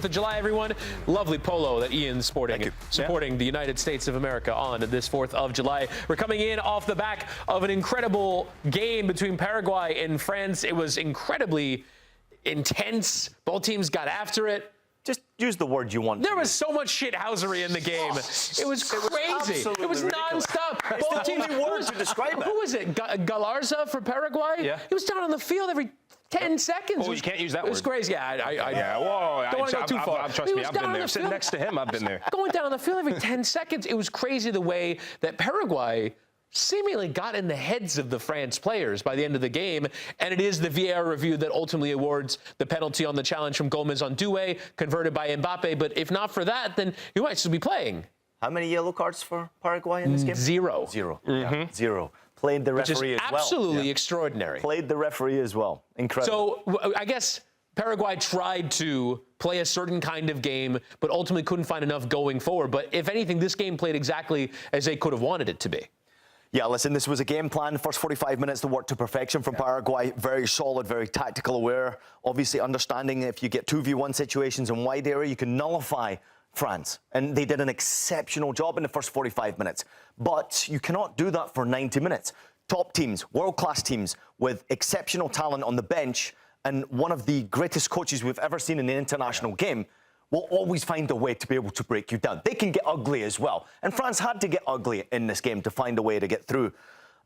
of July, everyone. Lovely polo that Ian's sporting, supporting the United States of America on this 4th of July. We're coming in off the back of an incredible game between Paraguay and France. It was incredibly intense. Both teams got after it. Just use the word you want. There was so much shithousery in the game. It was crazy. It was nonstop. Both teams. To describe it. Who was it? Golazo for Paraguay? Yeah. He was down on the field every 10 seconds. Oh, you can't use that word. It was crazy. Yeah, whoa. Don't want to go too far. Trust me, I've been there. Sitting next to him, I've been there. Going down on the field every 10 seconds. It was crazy the way that Paraguay seemingly got in the heads of the France players by the end of the game, and it is the VAR review that ultimately awards the penalty on the challenge from Gomez on Doué, converted by Mbappe. But if not for that, then you might still be playing. How many yellow cards for Paraguay in this game? Zero. Yeah, zero. Played the referee as well. Absolutely extraordinary. Played the referee as well. Incredible. So I guess Paraguay tried to play a certain kind of game, but ultimately couldn't find enough going forward. But if anything, this game played exactly as they could have wanted it to be. Yeah, listen, this was a game plan. The first 45 minutes to work to perfection from Paraguay. Very solid, very tactical aware. Obviously understanding if you get 2v1 situations in wide area, you can nullify France. And they did an exceptional job in the first 45 minutes. But you cannot do that for 90 minutes. Top teams, world-class teams with exceptional talent on the bench and one of the greatest coaches we've ever seen in an international game will always find a way to be able to break you down. They can get ugly as well. And France had to get ugly in this game to find a way to get through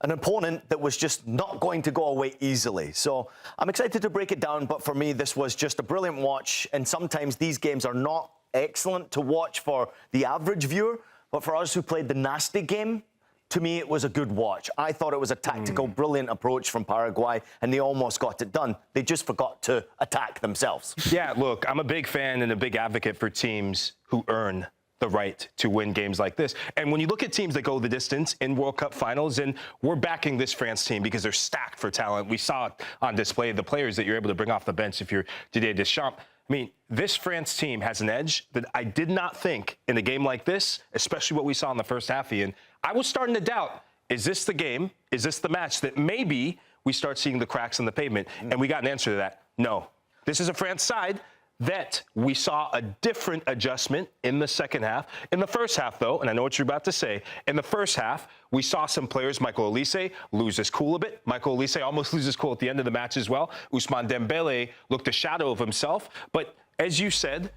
an opponent that was just not going to go away easily. So I'm excited to break it down, but for me, this was just a brilliant watch. And sometimes these games are not excellent to watch for the average viewer, but for us who played the nasty game, to me, it was a good watch. I thought it was a tactical, brilliant approach from Paraguay, and they almost got it done. They just forgot to attack themselves. Yeah, look, I'm a big fan and a big advocate for teams who earn the right to win games like this. And when you look at teams that go the distance in World Cup finals, and we're backing this France team because they're stacked for talent. We saw it on display, the players that you're able to bring off the bench if you're Didier Deschamps. I mean, this France team has an edge that I did not think in a game like this, especially what we saw in the first half, Ian. I was starting to doubt, is this the game? Is this the match that maybe we start seeing the cracks in the pavement? And we got an answer to that. No. This is a France side that we saw a different adjustment in the second half. In the first half, though, and I know what you're about to say, in the first half, we saw some players, Michael Olise, lose his cool a bit. Michael Olise almost loses cool at the end of the match as well. Ousmane Dembele looked a shadow of himself. But as you said,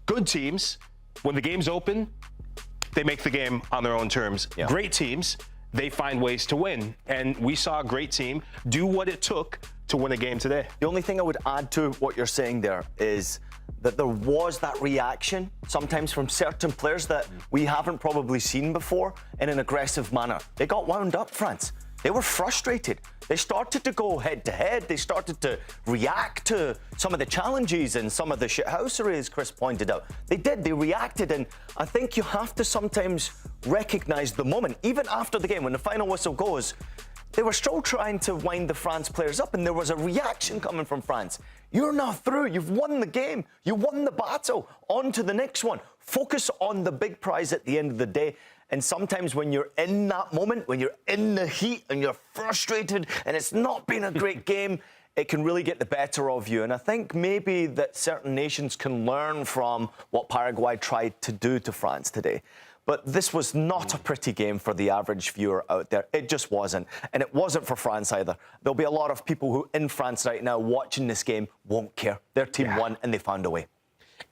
good teams, when the game's open, they make the game on their own terms. Yeah. Great teams, they find ways to win. And we saw a great team do what it took to win a game today. The only thing I would add to what you're saying there is that there was that reaction sometimes from certain players that we haven't probably seen before in an aggressive manner. They got wound up, France. They were frustrated. They started to go head-to-head. They started to react to some of the challenges and some of the shithousery, as Chris pointed out. They did. They reacted, and I think you have to sometimes recognise the moment. Even after the game, when the final whistle goes, they were still trying to wind the France players up, and there was a reaction coming from France. You're now through. You've won the game. You won the battle. On to the next one. Focus on the big prize at the end of the day. And sometimes when you're in that moment, when you're in the heat and you're frustrated and it's not been a great game, it can really get the better of you. And I think maybe that certain nations can learn from what Paraguay tried to do to France today. But this was not a pretty game for the average viewer out there. It just wasn't. And it wasn't for France either. There'll be a lot of people who in France right now watching this game won't care. Their team won and they found a way.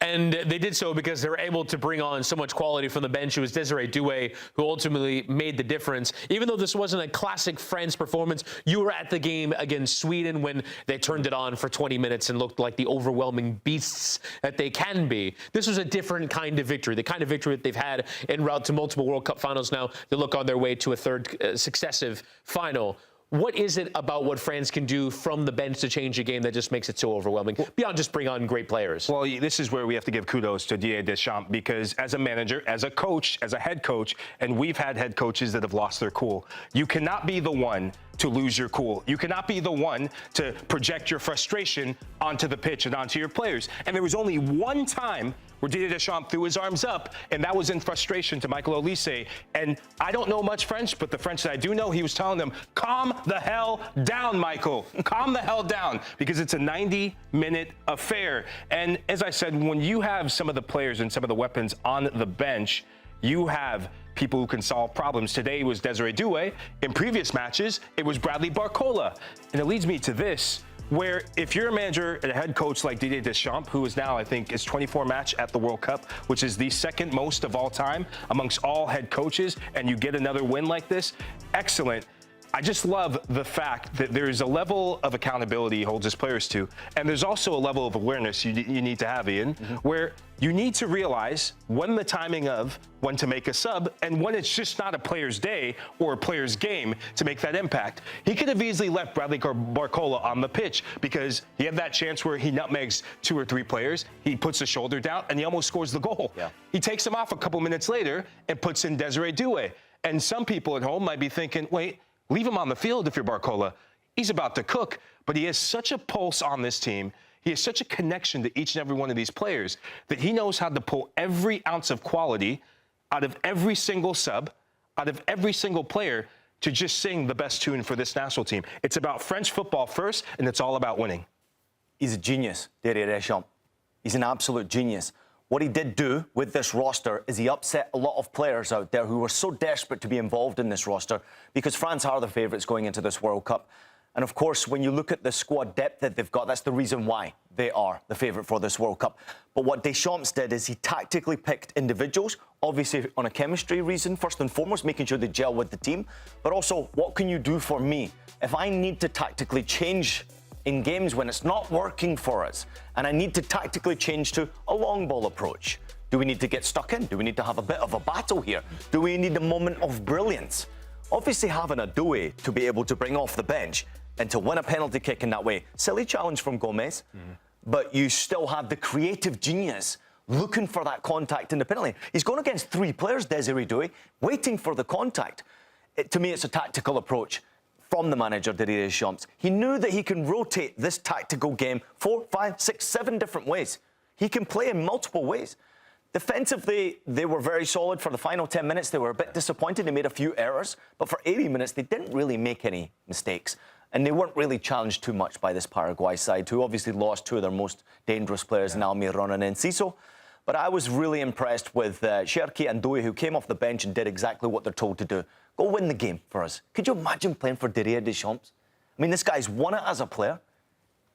And they did so because they were able to bring on so much quality from the bench. It was Désiré Doué who ultimately made the difference. Even though this wasn't a classic France performance, you were at the game against Sweden when they turned it on for 20 minutes and looked like the overwhelming beasts that they can be. This was a different kind of victory, the kind of victory that they've had en route to multiple World Cup finals now. They look on their way to a third successive final. What is it about what France can do from the bench to change a game that just makes it so overwhelming, beyond just bring on great players? Well, this is where we have to give kudos to Didier Deschamps, because as a manager, as a coach, as a head coach, and we've had head coaches that have lost their cool, you cannot be the one to lose your cool. You cannot be the one to project your frustration onto the pitch and onto your players. And there was only one time where Didier Deschamps threw his arms up, and that was in frustration to Michael Olise. And I don't know much French, but the French that I do know, he was telling them, calm the hell down, Michael. Calm the hell down, because it's a 90-minute affair. And as I said, when you have some of the players and some of the weapons on the bench, you have people who can solve problems. Today it was Desiree Doué. In previous matches, it was Bradley Barcola. And it leads me to this, where if you're a manager and a head coach like Didier Deschamps, who is now, I think, is 24 match at the World Cup, which is the second most of all time amongst all head coaches, and you get another win like this, excellent. I just love the fact that there's a level of accountability he holds his players to, and there's also a level of awareness you need to have, Ian, where you need to realize when the timing of when to make a sub and when it's just not a player's day or a player's game to make that impact. He could have easily left Bradley Barcola on the pitch because he had that chance where he nutmegs 2 or 3 players, he puts the shoulder down, and he almost scores the goal. Yeah. He takes him off a couple minutes later and puts in Desiree Doué. And some people at home might be thinking, wait, leave him on the field if you're Barcola. He's about to cook, but he has such a pulse on this team. He has such a connection to each and every one of these players that he knows how to pull every ounce of quality out of every single sub, out of every single player to just sing the best tune for this national team. It's about French football first, and it's all about winning. He's a genius, Didier Deschamps. He's an absolute genius. What he did do with this roster is he upset a lot of players out there who were so desperate to be involved in this roster because France are the favourites going into this World Cup. And of course, when you look at the squad depth that they've got, that's the reason why they are the favourite for this World Cup. But what Deschamps did is he tactically picked individuals, obviously on a chemistry reason, first and foremost, making sure they gel with the team. But also, what can you do for me? If I need to tactically change in games when it's not working for us, and I need to tactically change to a long ball approach. Do we need to get stuck in? Do we need to have a bit of a battle here? Do we need a moment of brilliance? Obviously, having a Doué to be able to bring off the bench and to win a penalty kick in that way, silly challenge from Gomez, but you still have the creative genius looking for that contact in the penalty. He's going against 3 players, Desiree Doué, waiting for the contact. To me, it's a tactical approach from the manager, Didier Deschamps. He knew that he can rotate this tactical game 4, 5, 6, 7 different ways. He can play in multiple ways. Defensively, they were very solid for the final 10 minutes. They were a bit disappointed. They made a few errors. But for 80 minutes, they didn't really make any mistakes. And they weren't really challenged too much by this Paraguay side, who obviously lost 2 of their most dangerous players, in Almiron and Enciso. But I was really impressed with Cherki and Doué, who came off the bench and did exactly what they're told to do. Go win the game for us. Could you imagine playing for Didier Deschamps? I mean, this guy's won it as a player.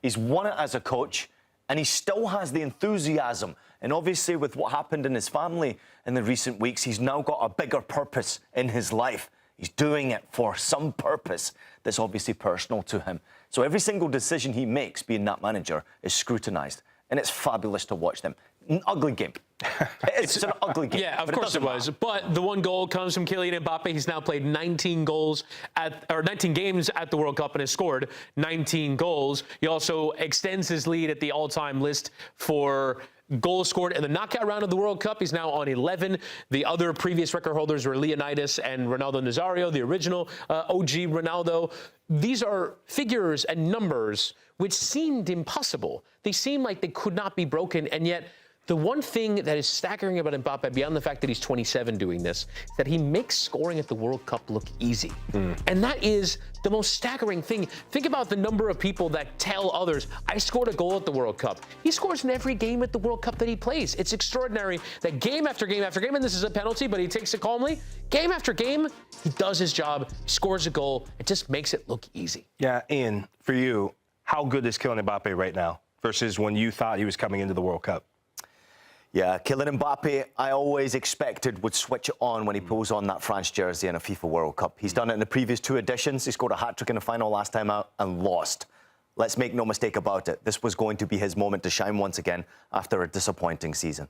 He's won it as a coach. And he still has the enthusiasm. And obviously, with what happened in his family in the recent weeks, he's now got a bigger purpose in his life. He's doing it for some purpose that's obviously personal to him. So every single decision he makes, being that manager, is scrutinised. And it's fabulous to watch them. An ugly game. It's an ugly game. Yeah, of course it was. But the one goal comes from Kylian Mbappe. He's now played 19 games at the World Cup and has scored 19 goals. He also extends his lead at the all-time list for goals scored in the knockout round of the World Cup. He's now on 11. The other previous record holders were Leonidas and Ronaldo Nazario, the original OG Ronaldo. These are figures and numbers which seemed impossible. They seemed like they could not be broken, and yet the one thing that is staggering about Mbappe, beyond the fact that he's 27 doing this, is that he makes scoring at the World Cup look easy. And that is the most staggering thing. Think about the number of people that tell others, I scored a goal at the World Cup. He scores in every game at the World Cup that he plays. It's extraordinary that game after game after game, and this is a penalty, but he takes it calmly, game after game, he does his job, scores a goal. It just makes it look easy. Yeah, Ian, for you, how good is Kylian Mbappe right now versus when you thought he was coming into the World Cup? Yeah, Kylian Mbappe, I always expected would switch it on when he pulls on that France jersey in a FIFA World Cup. He's done it in the previous 2 editions. He scored a hat-trick in the final last time out and lost. Let's make no mistake about it. This was going to be his moment to shine once again after a disappointing season.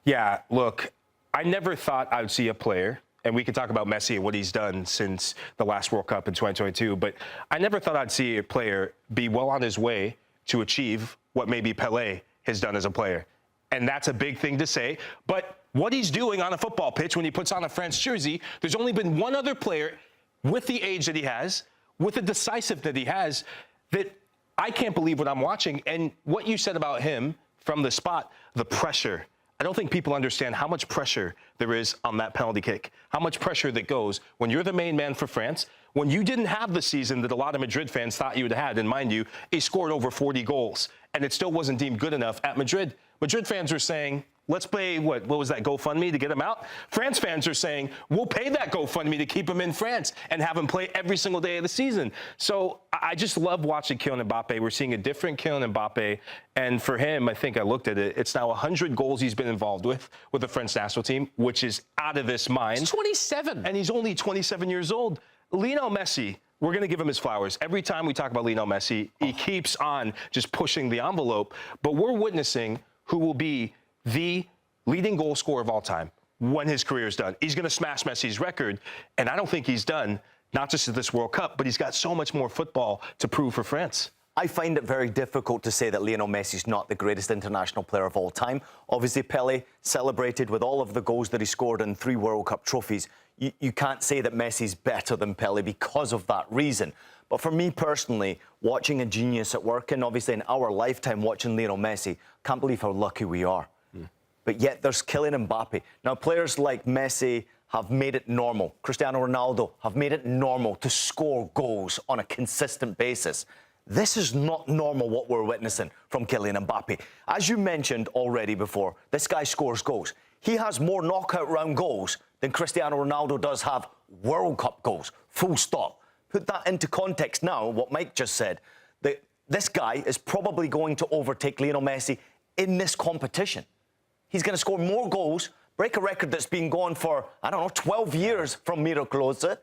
Yeah, look, I never thought I would see a player, and we could talk about Messi and what he's done since the last World Cup in 2022, but I never thought I'd see a player be well on his way to achieve what maybe Pelé has done as a player. And that's a big thing to say. But what he's doing on a football pitch when he puts on a France jersey, there's only been one other player with the age that he has, with the decisiveness that he has, that I can't believe what I'm watching. And what you said about him from the spot, the pressure. I don't think people understand how much pressure there is on that penalty kick, how much pressure that goes when you're the main man for France, when you didn't have the season that a lot of Madrid fans thought you would have had. And mind you, he scored over 40 goals, and it still wasn't deemed good enough at Madrid. Madrid fans are saying, let's pay, what was that, GoFundMe to get him out? France fans are saying, we'll pay that GoFundMe to keep him in France and have him play every single day of the season. So I just love watching Kylian Mbappe. We're seeing a different Kylian Mbappe. And for him, I think I looked at it, it's now 100 goals he's been involved with the French national team, which is out of this mind. He's 27. And he's only 27 years old. Lionel Messi, we're going to give him his flowers. Every time we talk about Lionel Messi, he keeps on just pushing the envelope. But we're witnessing who will be the leading goal scorer of all time when his career is done. He's going to smash Messi's record, and I don't think he's done, not just at this World Cup, but he's got so much more football to prove for France. I find it very difficult to say that Lionel Messi's not the greatest international player of all time. Obviously, Pelé celebrated with all of the goals that he scored in 3 World Cup trophies. You can't say that Messi's better than Pelé because of that reason. But for me personally, watching a genius at work, and obviously in our lifetime watching Lionel Messi, can't believe how lucky we are. But yet there's Kylian Mbappe. Now, players like Messi have made it normal. Cristiano Ronaldo have made it normal to score goals on a consistent basis. This is not normal what we're witnessing from Kylian Mbappe. As you mentioned already before, this guy scores goals. He has more knockout round goals than Cristiano Ronaldo does have World Cup goals. Full stop. Put that into context now, what Mike just said, that this guy is probably going to overtake Lionel Messi in this competition. He's going to score more goals, break a record that's been going for, 12 years from Miraculosa.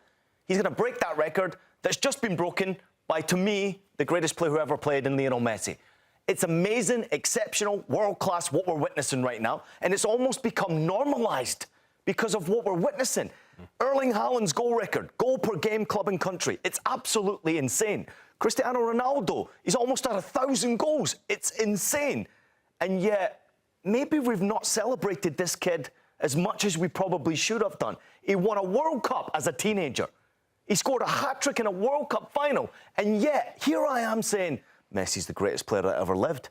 He's going to break that record that's just been broken by, to me, the greatest player who ever played in Lionel Messi. It's amazing, exceptional, world-class what we're witnessing right now, and it's almost become normalised because of what we're witnessing. Erling Haaland's goal record, goal per game, club and country. It's absolutely insane. Cristiano Ronaldo, he's almost at 1,000 goals. It's insane. And yet, maybe we've not celebrated this kid as much as we probably should have done. He won a World Cup as a teenager. He scored a hat-trick in a World Cup final. And yet, here I am saying, Messi's the greatest player that ever lived.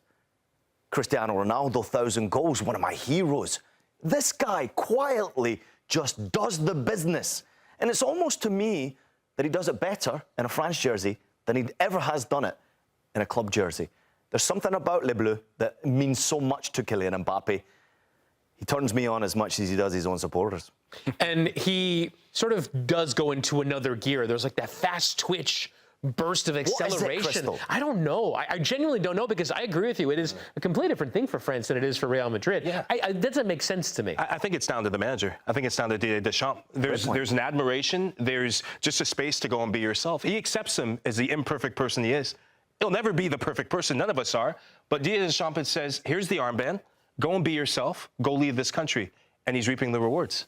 Cristiano Ronaldo, 1,000 goals, one of my heroes. This guy quietly just does the business. And it's almost to me that he does it better in a France jersey than he ever has done it in a club jersey. There's something about Les Bleus that means so much to Kylian Mbappe. He turns me on as much as he does his own supporters. And he sort of does go into another gear. There's like that fast twitch burst of acceleration. What is it, Crystal? I don't know. I genuinely don't know, because I agree with you. It is a completely different thing for France than it is for Real Madrid. Yeah. That doesn't make sense to me. I think it's down to the manager. I think it's down to Didier Deschamps. There's an admiration. There's just a space to go and be yourself. He accepts him as the imperfect person he is. He'll never be the perfect person. None of us are. But Didier Deschamps says, here's the armband. Go and be yourself. Go leave this country. And he's reaping the rewards.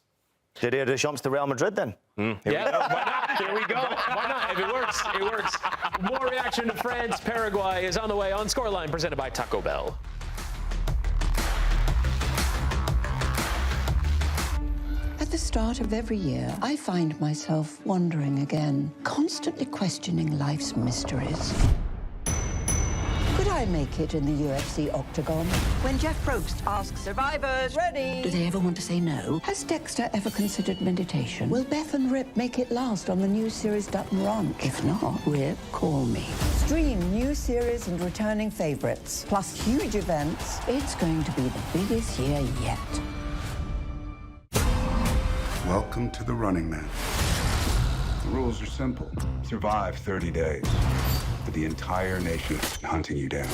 Didier Deschamps to Real Madrid then? Yeah, why not? Here we go. Why not? If it works, it works. More reaction to France. Paraguay is on the way on Scoreline, presented by Taco Bell. At the start of every year, I find myself wondering again, constantly questioning life's mysteries. Could I make it in the UFC octagon? When Jeff Probst asks survivors, ready? Do they ever want to say no? Has Dexter ever considered meditation? Will Beth and Rip make it last on the new series Dutton Ranch? If not, Rip, call me. Stream new series and returning favorites, plus huge events. It's going to be the biggest year yet. Welcome to the Running Man. The rules are simple. Survive 30 days. But the entire nation is hunting you down.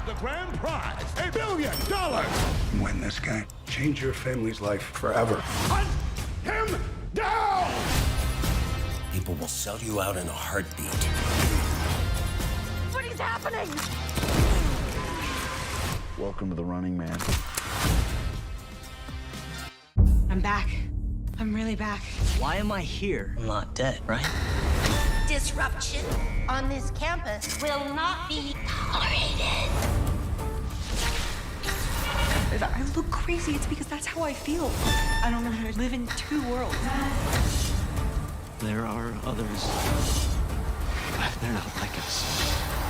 The grand prize, $1 billion! Win this game. Change your family's life forever. Hunt him down! People will sell you out in a heartbeat. What is happening? Welcome to the Running Man. I'm back. I'm really back. Why am I here? I'm not dead, right? Disruption on this campus will not be tolerated. If I look crazy, it's because that's how I feel. I don't know how to live in two worlds. There are others. They're not like us.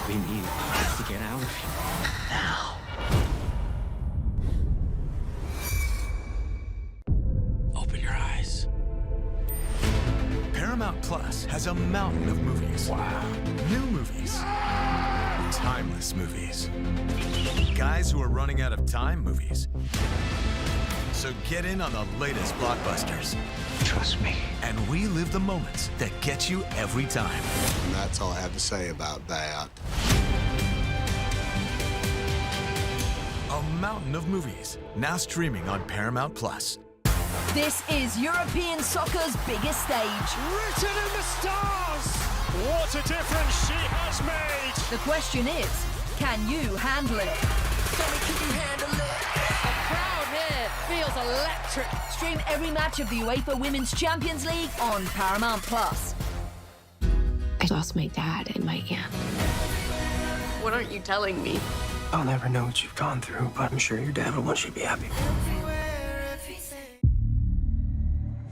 We need to get out of here now. Open your eyes. Paramount Plus has a mountain of movies. Wow. New movies. Timeless movies. Guys who are running out of time movies. So get in on the latest blockbusters. Trust me. And relive the moments that get you every time. And that's all I have to say about that. A mountain of movies, now streaming on Paramount Plus. This is European soccer's biggest stage. Written in the stars! What a difference she has made! The question is, can you handle it? Can you handle it? The crowd here feels electric. Stream every match of the UEFA Women's Champions League on Paramount Plus. I lost my dad in my camp. What aren't you telling me? I'll never know what you've gone through, but I'm sure your dad will want you to be happy.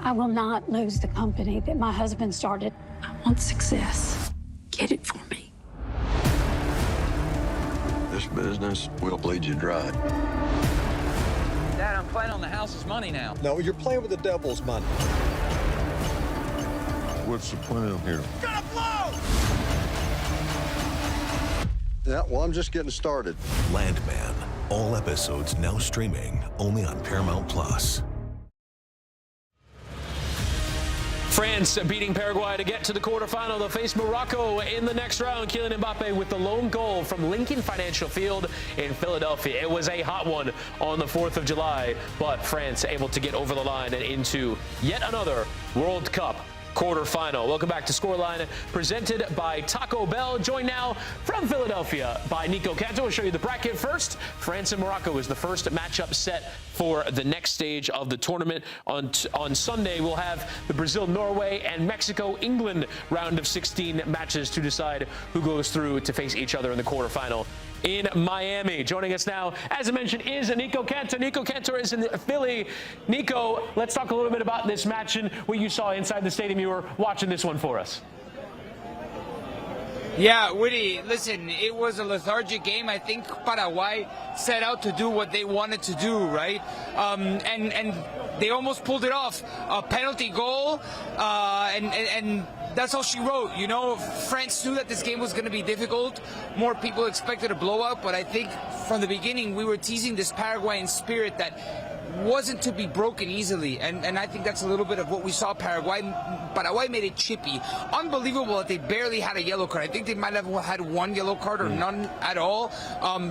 I will not lose the company that my husband started. I want success. Get it for me. This business will bleed you dry. Dad, I'm playing on the house's money now. No, you're playing with the devil's money. What's the plan here? Gotta blow! Yeah, well, I'm just getting started. Landman. All episodes now streaming only on Paramount Plus. France beating Paraguay to get to the quarterfinal. They'll face Morocco in the next round. Kylian Mbappe with the lone goal from Lincoln Financial Field in Philadelphia. It was a hot one on the 4th of July, but France able to get over the line and into yet another World Cup quarterfinal. Welcome back to Scoreline, presented by Taco Bell. Joined now from Philadelphia by Nico Canto. We'll show you the bracket first. France and Morocco is the first matchup set for the next stage of the tournament. On Sunday, we'll have the Brazil-Norway and Mexico-England round of 16 matches to decide who goes through to face each other in the quarterfinal in Miami. Joining us now, as I mentioned, is Nico Cantor. Nico Cantor is in Philly. Nico, let's talk a little bit about this match and what you saw inside the stadium. You were watching this one for us. Yeah, Witty, listen, it was a lethargic game. I think Paraguay set out to do what they wanted to do, right? And they almost pulled it off. A penalty goal, and that's all she wrote. You know, France knew that this game was going to be difficult. More people expected a blowout, but I think from the beginning we were teasing this Paraguayan spirit that wasn't to be broken easily, and I think that's a little bit of what we saw. Paraguay made it chippy. Unbelievable that they barely had a yellow card. I think they might have had one yellow card or none at all,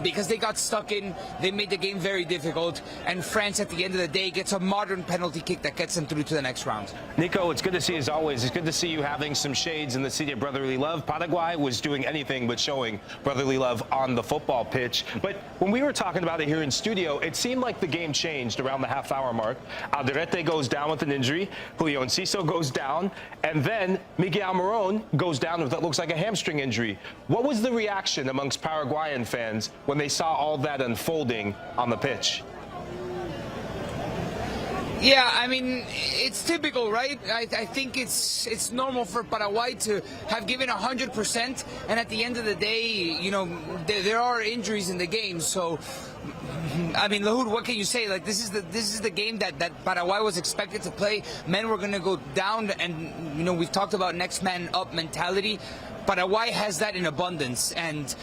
because they got stuck in. They made the game very difficult, and France at the end of the day gets a modern penalty kick that gets them through to the next round. Nico, it's good to see as always. It's good to see you having some shades in the city of brotherly love. Paraguay was doing anything but showing brotherly love on the football pitch. But when we were talking about it here in studio, it seemed like the game changed around the half-hour mark. Alderete goes down with an injury. Julio Enciso goes down. And then Miguel Almiron goes down with what looks like a hamstring injury. What was the reaction amongst Paraguayan fans when they saw all that unfolding on the pitch? Yeah, I mean, it's typical, right? I think it's normal for Paraguay to have given 100%, and at the end of the day, you know, there are injuries in the game. So, I mean, Lahoud, what can you say? Like, this is the game that Paraguay was expected to play. Men were going to go down, and you know, we've talked about next man up mentality. Paraguay has that in abundance, and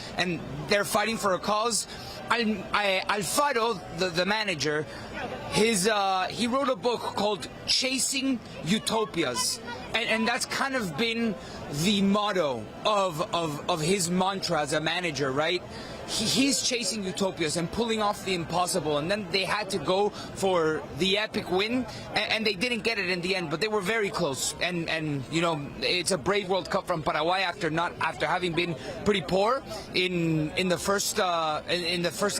they're fighting for a cause. Alfaro, the manager, he wrote a book called Chasing Utopias, and that's kind of been the motto of his mantra as a manager, right? He's chasing utopias and pulling off the impossible, and then they had to go for the epic win, and they didn't get it in the end, but they were very close. And you know, it's a brave World Cup from Paraguay after having been pretty poor in the first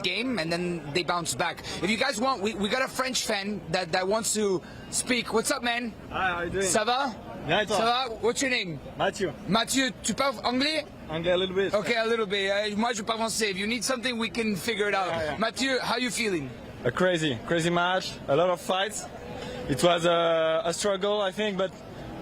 game, and then they bounced back. If you guys want, we got a French fan that wants to speak. What's up, man? Hi, how are you doing? Ça va? Yeah, Ça va? What's your name? Mathieu. Mathieu, tu parles anglais? Anglais a little bit. Okay, a little bit. Moi, je parle français. If you need something, we can figure it out. Yeah. Mathieu, how you feeling? A crazy match. A lot of fights. It was a struggle, I think, but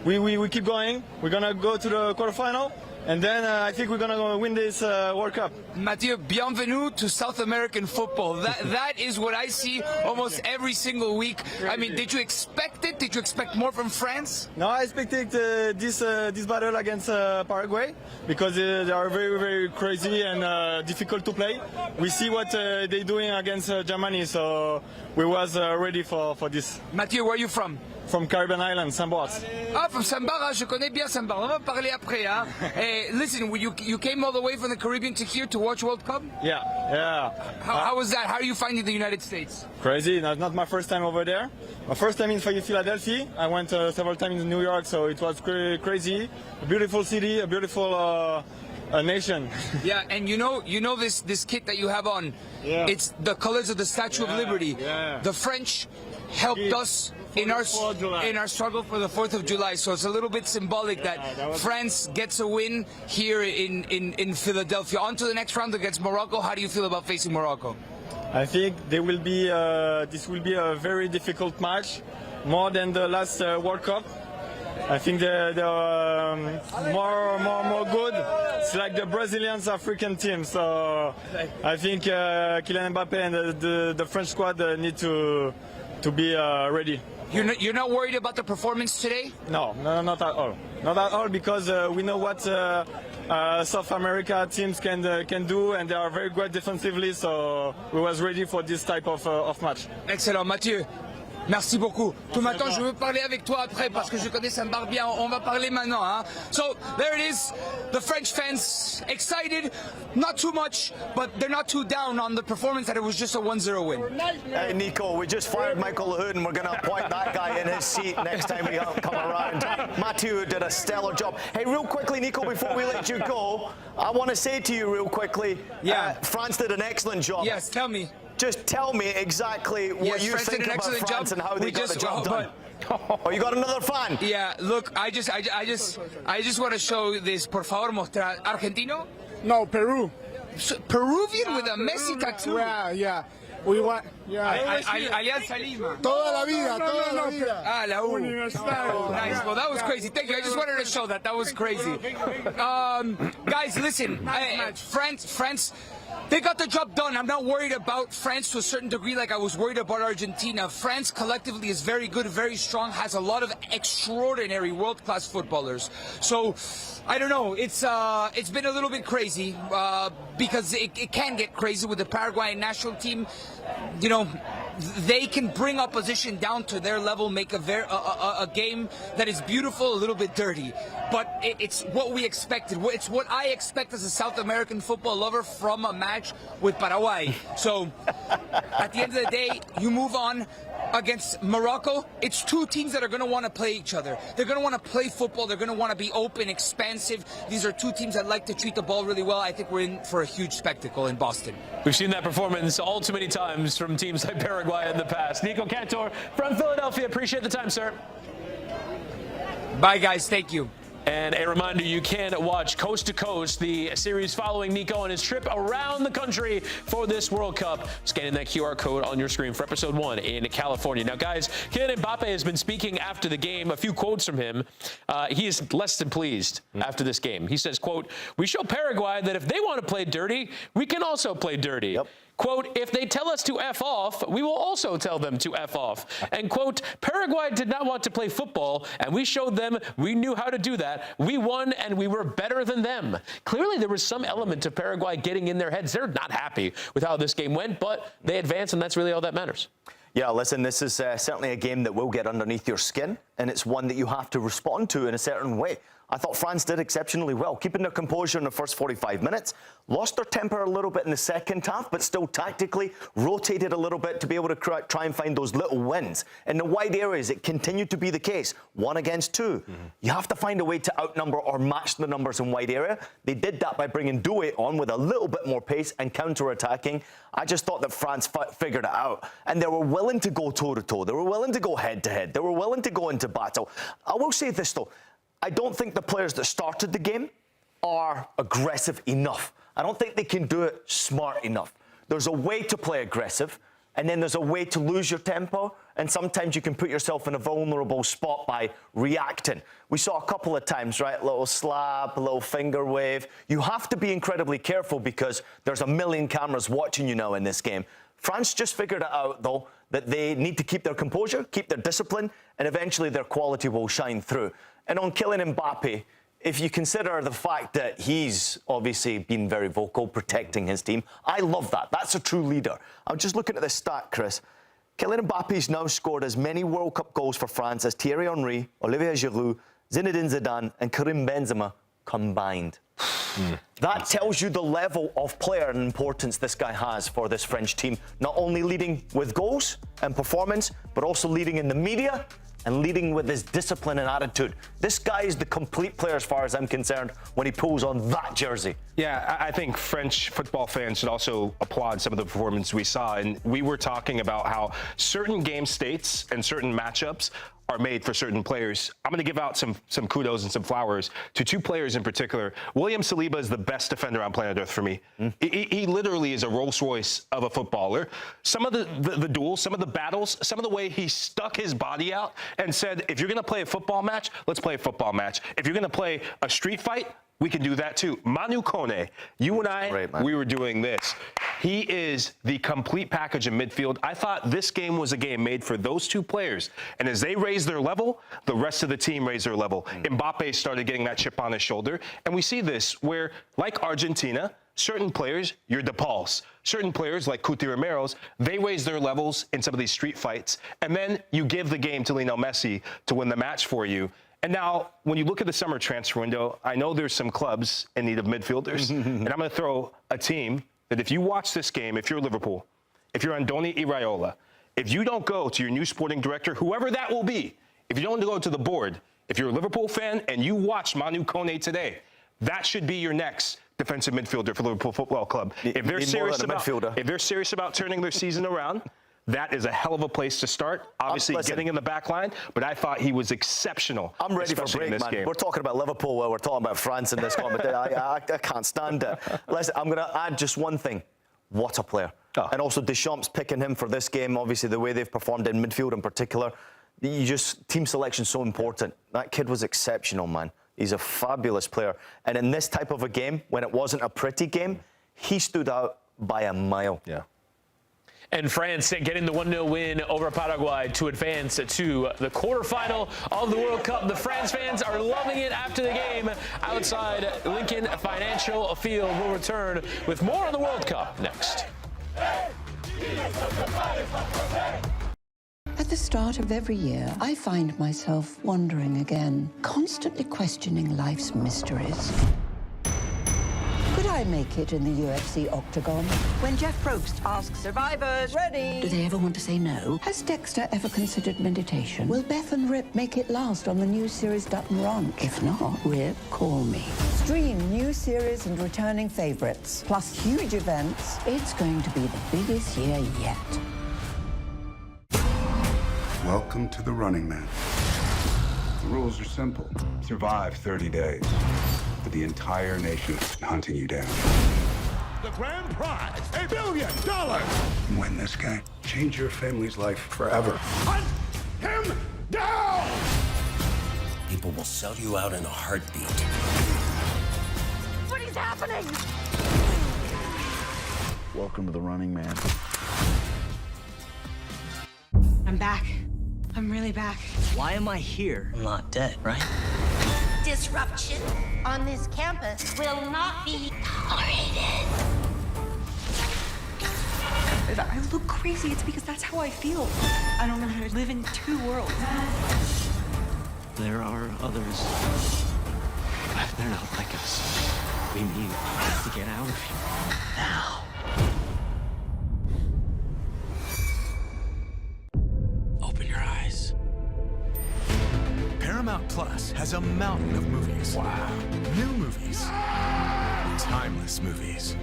we keep going. We're gonna go to the quarterfinal. and then I think we're gonna win this World Cup. Mathieu, bienvenue to South American football. That is what I see almost every single week. I mean, did you expect it? Did you expect more from France? No, I expected this battle against Paraguay because they are very, very crazy and difficult to play. We see what they're doing against Germany, so we was ready for this. Mathieu, where are you from? From Caribbean Islands, Samboas. Ah, from Sambar, je connais bien Sambar. On va parler après, hein. Hey, listen, you came all the way from the Caribbean to here to watch World Cup? Yeah. How was that? How are you finding the United States? Crazy. It's not my first time over there. My first time in Philadelphia. I went several times in New York, so it was crazy. A beautiful city, a beautiful nation. Yeah, and you know this kit that you have on. Yeah. It's the colors of the Statue of Liberty. Yeah. The French helped us in our struggle for the 4th of July. So it's a little bit symbolic that France gets a win here in Philadelphia. On to the next round against Morocco. How do you feel about facing Morocco? I think this will be a very difficult match, more than the last World Cup. I think they're more good. It's like the Brazilians African team. So I think Kylian Mbappe and the French squad need to be ready. You're not worried about the performance today? No, not at all. Not at all, because we know what South America teams can do, and they are very good defensively. So we was ready for this type of match. Excellent, Mathieu. Merci beaucoup. Tout maintenant, je veux parler avec toi après parce que je connais Sambar bien. On va parler maintenant. Hein? So there it is. The French fans excited, not too much, but they're not too down on the performance that it was just a 1-0 win. Hey, Nico, we just fired Michael Lahoud, and we're going to appoint that guy in his seat next time we come around. Mathieu did a stellar job. Hey, real quickly, Nico, before we let you go, I want to say to you real quickly, France did an excellent job. Yes, tell me. Just tell me exactly what you think about France and how they got the job done. Oh, you got another fan? Yeah, look, I just want to show this. Por favor, mostrar. Argentino? No, Peru. Peruvian with a Messi tattoo? Yeah. We want, Alianza Lima. Toda la vida. Ah, la U. Nice. Well, that was crazy. Thank you. I just wanted to show that. That was crazy. Guys, listen. France. They got the job done. I'm not worried about France to a certain degree like I was worried about Argentina. France collectively is very good, very strong, has a lot of extraordinary world-class footballers. So, I don't know. It's been a little bit crazy because it can get crazy with the Paraguayan national team. You know, they can bring opposition down to their level, make a game that is beautiful, a little bit dirty. But it's what we expected. It's what I expect as a South American football lover from a match with Paraguay. So, at the end of the day, you move on against Morocco. It's two teams that are going to want to play each other. They're going to want to play football. They're going to want to be open, expansive. These are two teams that like to treat the ball really well. I think we're in for a huge spectacle in Boston. We've seen that performance all too many times from teams like Paraguay in the past. Nico Cantor from Philadelphia. Appreciate the time, sir. Bye, guys. Thank you. And a reminder, you can watch Coast to Coast, the series following Nico on his trip around the country for this World Cup. Scanning that QR code on your screen for episode 1 in California. Now, guys, Kylian Mbappe has been speaking after the game. A few quotes from him. He is less than pleased after this game. He says, quote, "We show Paraguay that if they want to play dirty, we can also play dirty." Yep. Quote, "If they tell us to F off, we will also tell them to F off." And quote, "Paraguay did not want to play football, and we showed them we knew how to do that. We won, and we were better than them." Clearly, there was some element of Paraguay getting in their heads. They're not happy with how this game went, but they advanced, and that's really all that matters. Yeah, listen, this is certainly a game that will get underneath your skin, and it's one that you have to respond to in a certain way. I thought France did exceptionally well, keeping their composure in the first 45 minutes, lost their temper a little bit in the second half, but still tactically rotated a little bit to be able to try and find those little wins. In the wide areas, it continued to be the case, 1 against 2. You have to find a way to outnumber or match the numbers in wide area. They did that by bringing Doué on with a little bit more pace and counter-attacking. I just thought that France figured it out, and they were willing to go toe-to-toe. They were willing to go head-to-head. They were willing to go into battle. I will say this, though. I don't think the players that started the game are aggressive enough. I don't think they can do it smart enough. There's a way to play aggressive, and then there's a way to lose your tempo, and sometimes you can put yourself in a vulnerable spot by reacting. We saw a couple of times, right? A little slap, a little finger wave. You have to be incredibly careful because there's a million cameras watching you now in this game. France just figured it out, though, that they need to keep their composure, keep their discipline, and eventually their quality will shine through. And on Kylian Mbappe, if you consider the fact that he's obviously been very vocal, protecting his team, I love that. That's a true leader. I'm just looking at this stat, Chris. Kylian Mbappe's now scored as many World Cup goals for France as Thierry Henry, Olivier Giroud, Zinedine Zidane, and Karim Benzema combined. That tells you the level of player and importance this guy has for this French team. Not only leading with goals and performance, but also leading in the media and leading with his discipline and attitude. This guy is the complete player as far as I'm concerned when he pulls on that jersey. Yeah, I think French football fans should also applaud some of the performance we saw. And we were talking about how certain game states and certain matchups are made for certain players. I'm going to give out some kudos and some flowers to two players in particular. William Saliba is the best defender on planet Earth for me. He literally is a Rolls Royce of a footballer. Some of the duels, some of the battles, some of the way he stuck his body out and said, if you're going to play a football match, let's play a football match. If you're going to play a street fight, we can do that too. Manu Kone, you and I, we were doing this. He is the complete package in midfield. I thought this game was a game made for those two players. And as they raised their level, the rest of the team raised their level. Mbappe started getting that chip on his shoulder. And we see this where, like Argentina, certain players, you're DePauls. Certain players, like Cuti Romero's, they raise their levels in some of these street fights. And then you give the game to Lionel Messi to win the match for you. And now, when you look at the summer transfer window, I know there's some clubs in need of midfielders. And I'm going to throw a team that if you watch this game, if you're Liverpool, if you're Andoni Iraola, if you don't go to your new sporting director, whoever that will be, if you don't go to the board, if you're a Liverpool fan and you watch Manu Kone today, that should be your next defensive midfielder for Liverpool Football Club. If they're serious about turning their season around, that is a hell of a place to start. Obviously, getting in the back line, but I thought he was exceptional. I'm ready for break, man. Game. We're talking about Liverpool while we're talking about France in this comment. I can't stand it. Listen, I'm going to add just one thing. What a player. And also Deschamps picking him for this game, obviously the way they've performed in midfield in particular. Team selection so important. That kid was exceptional, man. He's a fabulous player. And in this type of a game, when it wasn't a pretty game, he stood out by a mile. Yeah. And France getting the 1-0 win over Paraguay to advance to the quarterfinal of the World Cup. The France fans are loving it after the game outside Lincoln Financial Field. We'll return with more on the World Cup next. At the start of every year, I find myself wondering again, constantly questioning life's mysteries. Could I make it in the UFC octagon? When Jeff Probst asks survivors, ready? Do they ever want to say no? Has Dexter ever considered meditation? Will Beth and Rip make it last on the new series Dutton Ranch? If not, Rip, call me. Stream new series and returning favorites, plus huge events. It's going to be the biggest year yet. Welcome to the Running Man. The rules are simple. Survive 30 days. But the entire nation is hunting you down. The grand prize, $1 billion. Win this game. Change your family's life forever. Hunt him down! People will sell you out in a heartbeat. What is happening? Welcome to the Running Man. I'm back. I'm really back. Why am I here? I'm not dead, right? Disruption on this campus will not be tolerated. I look crazy. It's because that's how I feel. I don't know how to live in two worlds. There are others. But they're not like us. We need to get out of here. Now. Open your eyes. Paramount Plus has a mountain of movies. Wow. New movies. Timeless movies.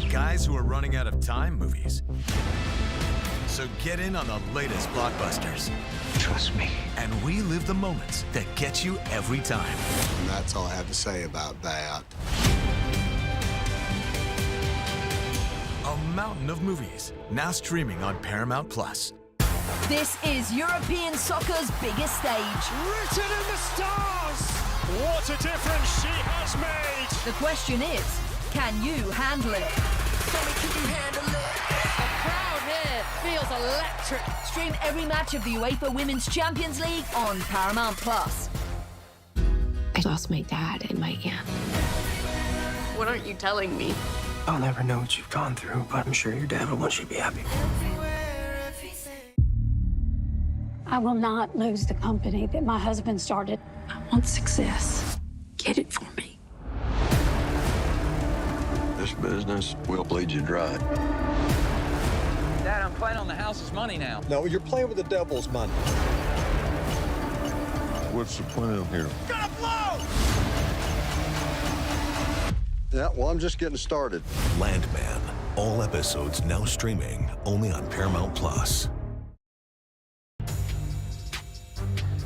Guys who are running out of time movies. So get in on the latest blockbusters. Trust me. And relive the moments that get you every time. And that's all I have to say about that. A mountain of movies, now streaming on Paramount Plus. This is European soccer's biggest stage. Written in the stars! What a difference she has made! The question is, can you handle it? The crowd here feels electric. Stream every match of the UEFA Women's Champions League on Paramount Plus. I lost my dad and my aunt. What aren't you telling me? I'll never know what you've gone through, but I'm sure your dad will want you to be happy. I will not lose the company that my husband started. I want success. Get it for me. This business will bleed you dry. Dad, I'm playing on the house's money now. No, you're playing with the devil's money. What's the plan here? Gonna blow! Yeah, well, I'm just getting started. Landman. All episodes now streaming only on Paramount Plus.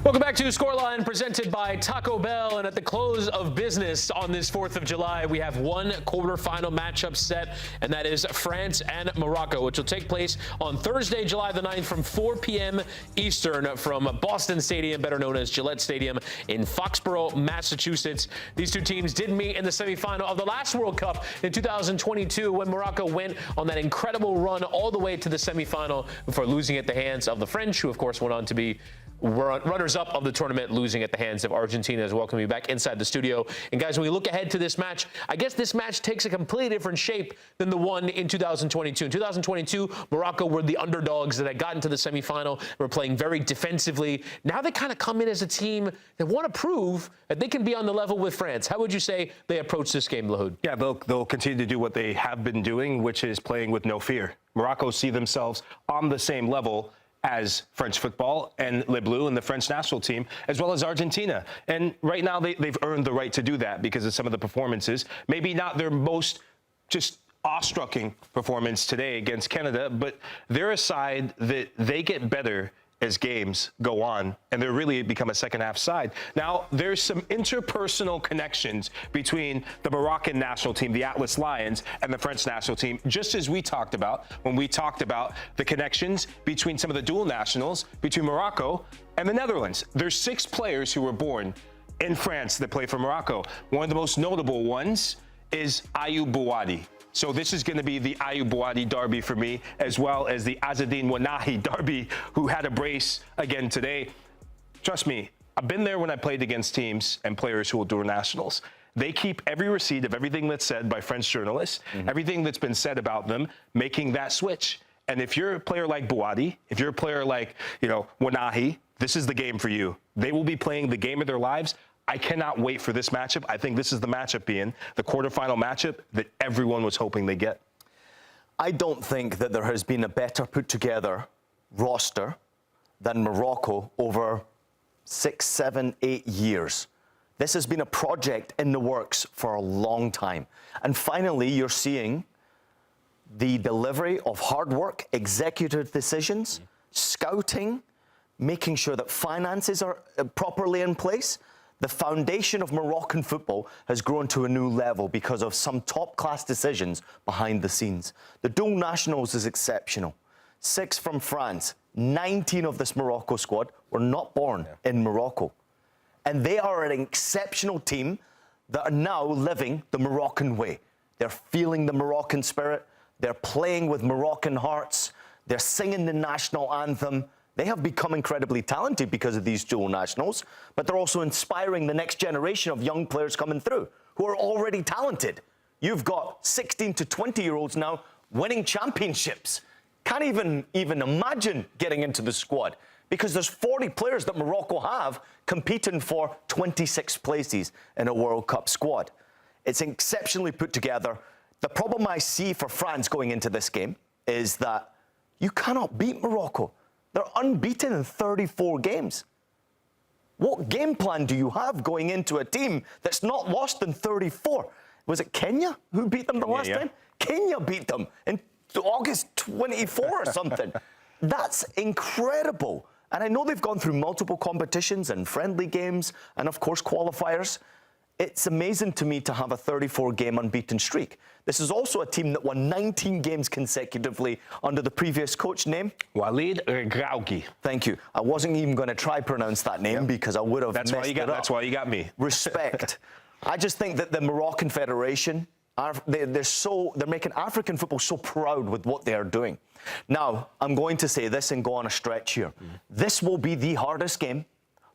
Welcome back to Scoreline, presented by Taco Bell. And at the close of business on this 4th of July, we have one quarterfinal matchup set, and that is France and Morocco, which will take place on Thursday, July the 9th from 4 p.m. Eastern from Boston Stadium, better known as Gillette Stadium in Foxborough, Massachusetts. These two teams did meet in the semifinal of the last World Cup in 2022 when Morocco went on that incredible run all the way to the semifinal before losing at the hands of the French, who, of course, went on to be runners-up of the tournament, losing at the hands of Argentina. As welcome you back inside the studio. And guys, when we look ahead to this match, I guess this match takes a completely different shape than the one in 2022. In 2022, Morocco were the underdogs that had gotten to the semifinal, were playing very defensively. Now they kind of come in as a team that want to prove that they can be on the level with France. How would you say they approach this game, Lahoud? Yeah, they'll continue to do what they have been doing, which is playing with no fear. Morocco see themselves on the same level as French football and Les Bleus and the French national team, as well as Argentina. And right now they've earned the right to do that because of some of the performances. Maybe not their most just awe-striking performance today against Canada, but they're a side that they get better as games go on, and they really become a second-half side. Now, there's some interpersonal connections between the Moroccan national team, the Atlas Lions, and the French national team, just as we talked about when we talked about the connections between some of the dual nationals, between Morocco and the Netherlands. There's 6 players who were born in France that play for Morocco. One of the most notable ones is Ayoub Bouadi. So this is going to be the Ayoub Bouadi derby for me, as well as the Azzedine Ounahi derby, who had a brace again today. Trust me, I've been there when I played against teams and players who will do nationals. They keep every receipt of everything that's said by French journalists, everything that's been said about them, making that switch. And if you're a player like Bouadi, if you're a player like, Ounahi, this is the game for you. They will be playing the game of their lives. I cannot wait for this matchup. I think this is the matchup, Ian, the quarterfinal matchup that everyone was hoping they get. I don't think that there has been a better put-together roster than Morocco over 6, 7, 8 years. This has been a project in the works for a long time. And finally, you're seeing the delivery of hard work, executive decisions, scouting, making sure that finances are properly in place. The foundation of Moroccan football has grown to a new level because of some top-class decisions behind the scenes. The dual nationals is exceptional. 6 from France, 19 of this Morocco squad were not born in Morocco. And they are an exceptional team that are now living the Moroccan way. They're feeling the Moroccan spirit. They're playing with Moroccan hearts. They're singing the national anthem. They have become incredibly talented because of these dual nationals, but they're also inspiring the next generation of young players coming through who are already talented. You've got 16 to 20-year-olds now winning championships. Can't even imagine getting into the squad because there's 40 players that Morocco have competing for 26 places in a World Cup squad. It's exceptionally put together. The problem I see for France going into this game is that you cannot beat Morocco. They're unbeaten in 34 games. What game plan do you have going into a team that's not lost in 34? Was it Kenya who beat them the last time? Kenya beat them in August 24 or something. That's incredible. And I know they've gone through multiple competitions and friendly games and, of course, qualifiers. it's amazing to me to have a 34-game unbeaten streak. This is also a team that won 19 games consecutively under the previous coach name. Walid Regragui. Thank you. I wasn't even going to try pronounce that name because I would have messed it up. That's why you got me. Respect. I just think that the Moroccan Federation, they're making African football so proud with what they are doing. Now, I'm going to say this and go on a stretch here. This will be the hardest game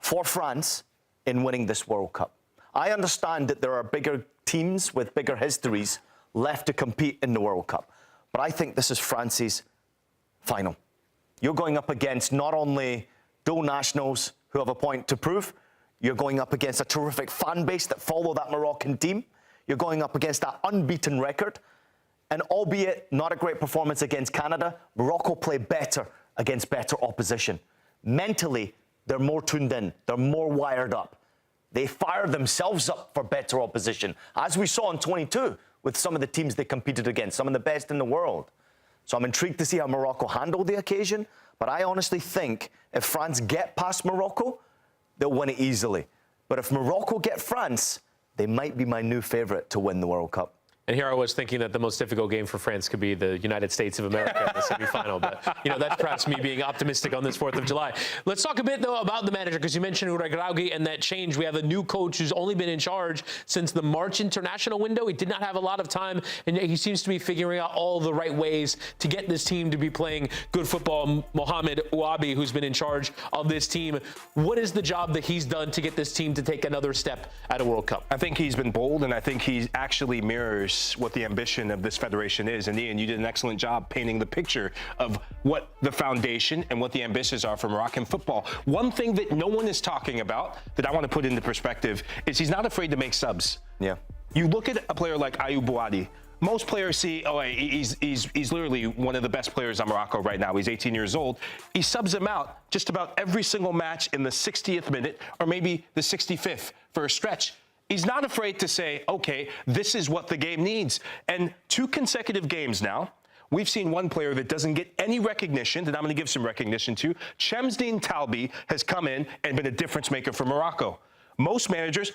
for France in winning this World Cup. I understand that there are bigger teams with bigger histories left to compete in the World Cup, but I think this is France's final. You're going up against not only dual nationals who have a point to prove, you're going up against a terrific fan base that follow that Moroccan team, you're going up against that unbeaten record, and albeit not a great performance against Canada, Morocco play better against better opposition. Mentally, they're more tuned in, they're more wired up. They fire themselves up for better opposition, as we saw in 22 with some of the teams they competed against, some of the best in the world. So I'm intrigued to see how Morocco handle the occasion, but I honestly think if France get past Morocco, they'll win it easily. But if Morocco get France, they might be my new favourite to win the World Cup. And here I was thinking that the most difficult game for France could be the United States of America in the semifinal. But, you know, that's perhaps me being optimistic on this 4th of July. Let's talk a bit, though, about the manager, because you mentioned Regragui and that change. We have a new coach who's only been in charge since the March international window. He did not have a lot of time, and he seems to be figuring out all the right ways to get this team to be playing good football. Mohamed Ouabi, who's been in charge of this team, what is the job that he's done to get this team to take another step at a World Cup? I think he's been bold, and I think he actually mirrors what the ambition of this federation is. And Ian, you did an excellent job painting the picture of what the foundation and what the ambitions are for Moroccan football. One thing that no one is talking about that I want to put into perspective is he's not afraid to make subs. Yeah. You look at a player like Ayoub Boadi. Most players see, oh, he's literally one of the best players on Morocco right now. He's 18 years old. He subs him out just about every single match in the 60th minute or maybe the 65th for a stretch. He's not afraid to say, okay, this is what the game needs. And 2 consecutive games now, we've seen one player that doesn't get any recognition, that I'm going to give some recognition to. Chemsdine Talbi has come in and been a difference maker for Morocco. Most managers,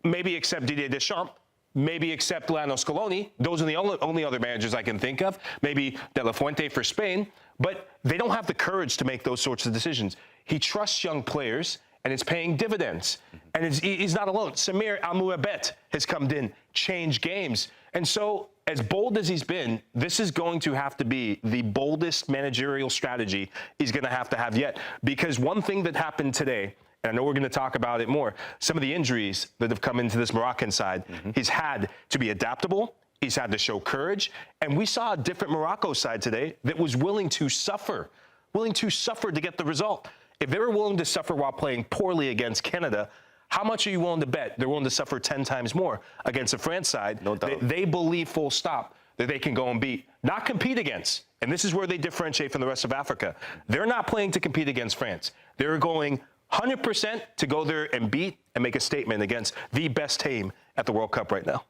maybe except Didier Deschamps, maybe except Lionel Scaloni, those are the only other managers I can think of, maybe De La Fuente for Spain, but they don't have the courage to make those sorts of decisions. He trusts young players, and it's paying dividends. And he's not alone. Samir Al-Muabet has come in, changed games. And so, as bold as he's been, this is going to have to be the boldest managerial strategy he's going to have yet. Because one thing that happened today, and I know we're going to talk about it more, some of the injuries that have come into this Moroccan side, he's had to be adaptable, he's had to show courage, and we saw a different Morocco side today that was willing to suffer to get the result. If they were willing to suffer while playing poorly against Canada, how much are you willing to bet they're willing to suffer 10 times more against the France side? No doubt. They believe full stop that they can go and beat, not compete against. And this is where they differentiate from the rest of Africa. They're not playing to compete against France. They're going 100% to go there and beat and make a statement against the best team at the World Cup right now.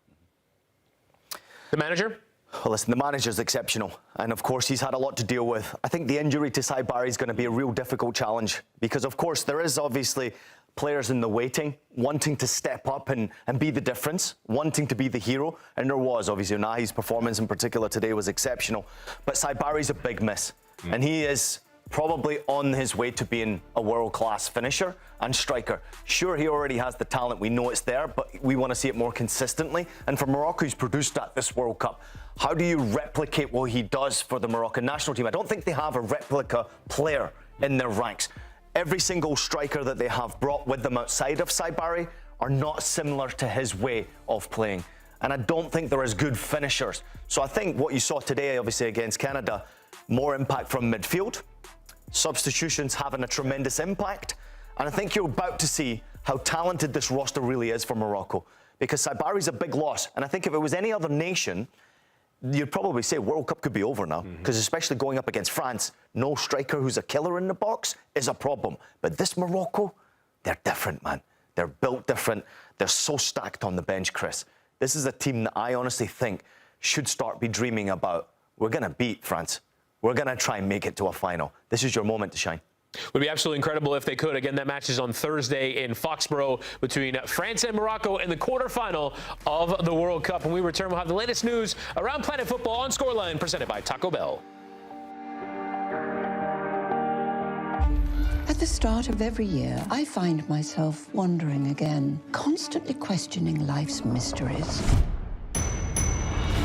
The manager? Well, listen, the manager's exceptional, and of course he's had a lot to deal with. I think the injury to Saibari is going to be a real difficult challenge because, of course, there is obviously players in the waiting, wanting to step up and be the difference, wanting to be the hero, and there was, obviously, Unahi's performance in particular today was exceptional, but Saibari's a big miss, and he is probably on his way to being a world-class finisher and striker. Sure, he already has the talent, we know it's there, but we want to see it more consistently, and for Morocco, he's produced that this World Cup. How do you replicate what he does for the Moroccan national team? I don't think they have a replica player in their ranks. Every single striker that they have brought with them outside of Saibari are not similar to his way of playing. And I don't think they're as good finishers. So I think what you saw today, obviously, against Canada, more impact from midfield, substitutions having a tremendous impact. And I think you're about to see how talented this roster really is for Morocco. Because Saibari's a big loss. And I think if it was any other nation, you'd probably say World Cup could be over now, because especially going up against France, no striker who's a killer in the box is a problem. But this Morocco, they're different, man. They're built different. They're so stacked on the bench, Chris. This is a team that I honestly think should start be dreaming about. We're going to beat France. We're going to try and make it to a final. This is your moment to shine. Would be absolutely incredible if they could. Again, that match is on Thursday in Foxborough between France and Morocco in the quarterfinal of the World Cup. When we return, we'll have the latest news around Planet Football on Scoreline, presented by Taco Bell. At the start of every year, I find myself wondering again, constantly questioning life's mysteries.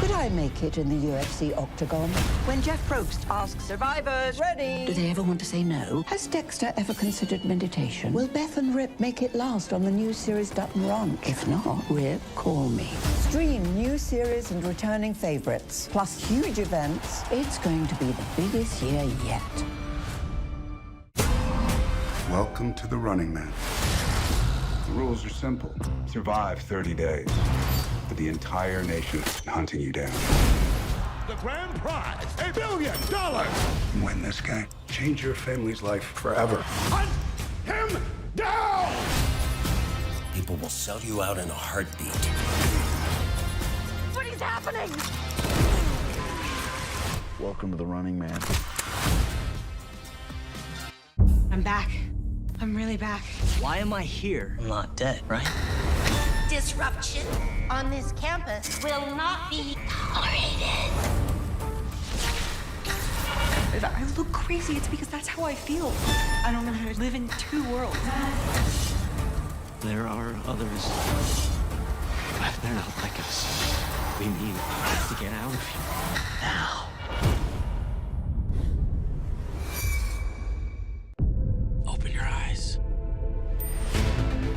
Could I make it in the UFC octagon? When Jeff Probst asks survivors, ready? Do they ever want to say no? Has Dexter ever considered meditation? Will Beth and Rip make it last on the new series Dutton Ranch? If not, Rip, call me. Stream new series and returning favorites, plus huge events. It's going to be the biggest year yet. Welcome to the Running Man. The rules are simple. Survive 30 days. But the entire nation is hunting you down. The grand prize, $1 billion. Win this game. Change your family's life forever. Hunt him down! People will sell you out in a heartbeat. What is happening? Welcome to the Running Man. I'm back. I'm really back. Why am I here? I'm not dead, right? Disruption on this campus will not be tolerated. If I look crazy, it's because that's how I feel. I don't know how to live in two worlds. There are others. But they're not like us. We need to get out of here. Now. Open your eyes.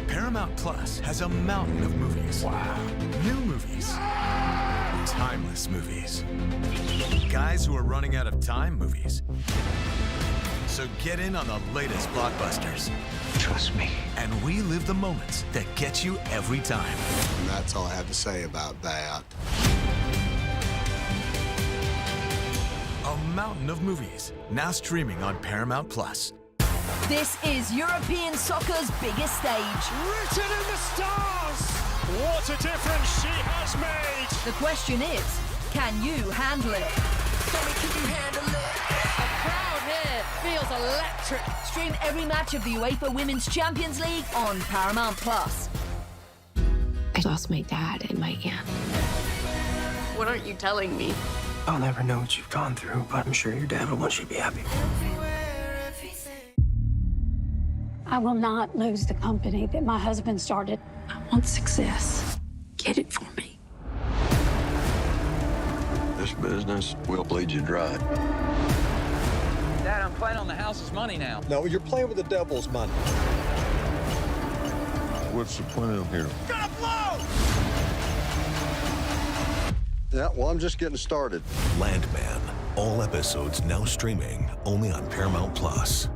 Paramount Plus has a mountain of movies. Wow. New movies. Timeless movies. Guys who are running out of time movies. So get in on the latest blockbusters. Trust me. And relive the moments that get you every time. And that's all I have to say about that. A mountain of movies, now streaming on Paramount Plus. This is European soccer's biggest stage. Written in the stars! What a difference she has made! The question is, can you handle it? Can you handle it? The crowd here feels electric. Stream every match of the UEFA Women's Champions League on Paramount Plus. I lost my dad and my aunt. What aren't you telling me? I'll never know what you've gone through, but I'm sure your dad will want you to be happy. I will not lose the company that my husband started. I want success. Get it for me. This business will bleed you dry. Dad, I'm playing on the house's money now. No, you're playing with the devil's money. What's the plan here? Gonna blow! Yeah, well, I'm just getting started. Landman. All episodes now streaming only on Paramount Plus.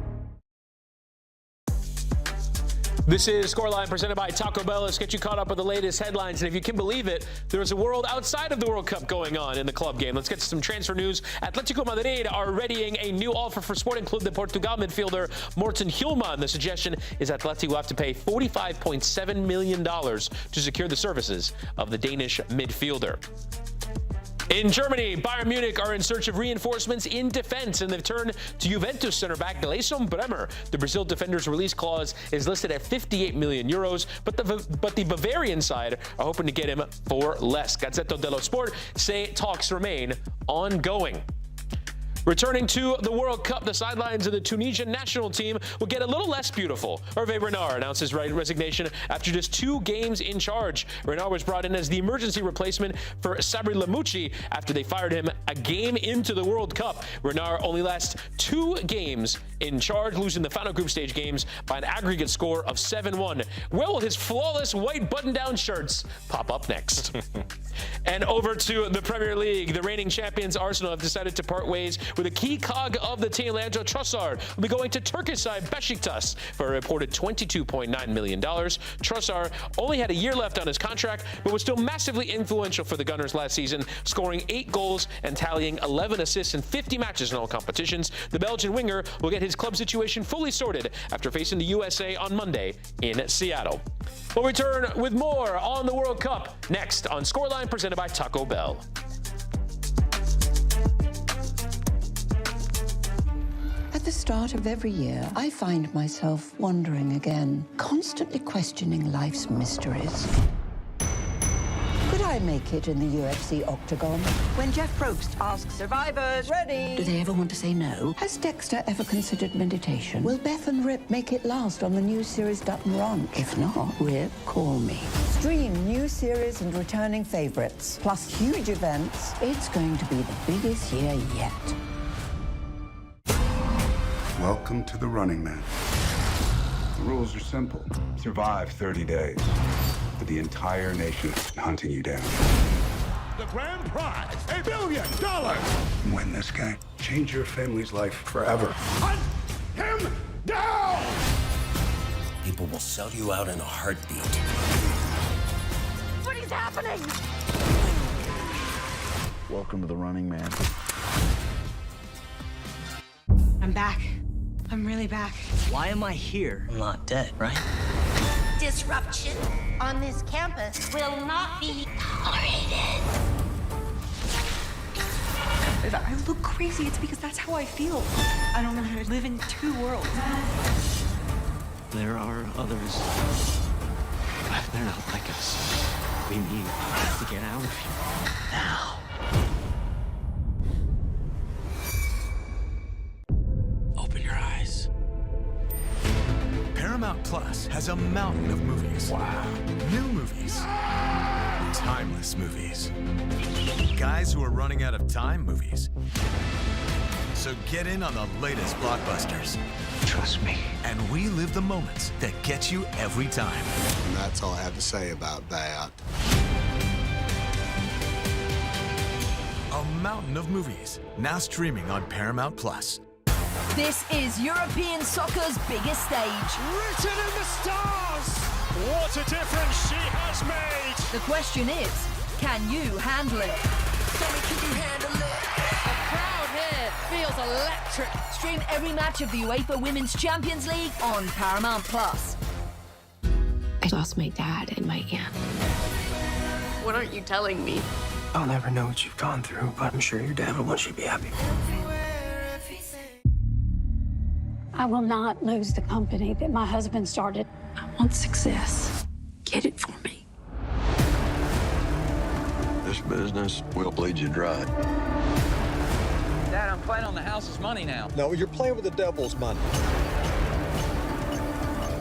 This is Scoreline presented by Taco Bell. Let's get you caught up with the latest headlines. And if you can believe it, there's a world outside of the World Cup going on in the club game. Let's get to some transfer news. Atletico Madrid are readying a new offer for Sporting Club de Portugal midfielder Morten Hjulman. The suggestion is Atleti will have to pay $45.7 million to secure the services of the Danish midfielder. In Germany, Bayern Munich are in search of reinforcements in defense, and they've turned to Juventus center back Golazo Bremer. The Brazil defender's release clause is listed at 58 million euros, but the Bavarian side are hoping to get him for less. Gazzetta dello Sport say talks remain ongoing. Returning to the World Cup, the sidelines of the Tunisian national team will get a little less beautiful. Hervé Renard announced his resignation after just 2 games in charge. Renard was brought in as the emergency replacement for Sabri Lamouchi after they fired him a game into the World Cup. Renard only lasts 2 games in charge, losing the final group stage games by an aggregate score of 7-1. Where will his flawless white button-down shirts pop up next? And over to the Premier League. The reigning champions Arsenal have decided to part ways with a key cog of the team. Leandro Trossard will be going to Turkish side Besiktas for a reported $22.9 million. Trossard only had a year left on his contract, but was still massively influential for the Gunners last season, scoring 8 goals and tallying 11 assists in 50 matches in all competitions. The Belgian winger will get his club situation fully sorted after facing the USA on Monday in Seattle. We'll return with more on the World Cup next on Scoreline presented by Taco Bell. At At the start of every year, I find myself wondering again, constantly questioning life's mysteries. Could I make it in the UFC octagon? When Jeff Probst asks survivors, ready? Do they ever want to say no? Has Dexter ever considered meditation? Will Beth and Rip make it last on the new series Dutton Ranch? If not, Rip, call me. Stream new series and returning favorites, plus huge events. It's going to be the biggest year yet. Welcome to the Running Man. The rules are simple. Survive 30 days. But the entire nation hunting you down. The grand prize, $1 billion. Win this game. Change your family's life forever. Hunt him down! People will sell you out in a heartbeat. What is happening? Welcome to the Running Man. I'm back. I'm really back. Why am I here? I'm not dead, right? Disruption on this campus will not be tolerated. If I look crazy, it's because that's how I feel. I don't know how to live in two worlds. There are others. But they're not like us. We need to get out of here. Now. Open your eyes. Paramount Plus has a mountain of movies. Wow. New movies. Timeless movies. Guys who are running out of time movies. So get in on the latest blockbusters. Trust me. And relive the moments that get you every time. And that's all I have to say about that. A mountain of movies, now streaming on Paramount Plus. This is European soccer's biggest stage. Written in the stars! What a difference she has made! The question is, can you handle it? Tell me, can you handle it? The crowd here feels electric. Stream every match of the UEFA Women's Champions League on Paramount Plus. I lost my dad and my aunt. What aren't you telling me? I'll never know what you've gone through, but I'm sure your dad will want you to be happy. I will not lose the company that my husband started. I want success. Get it for me. This business will bleed you dry. Dad, I'm playing on the house's money now. No, you're playing with the devil's money.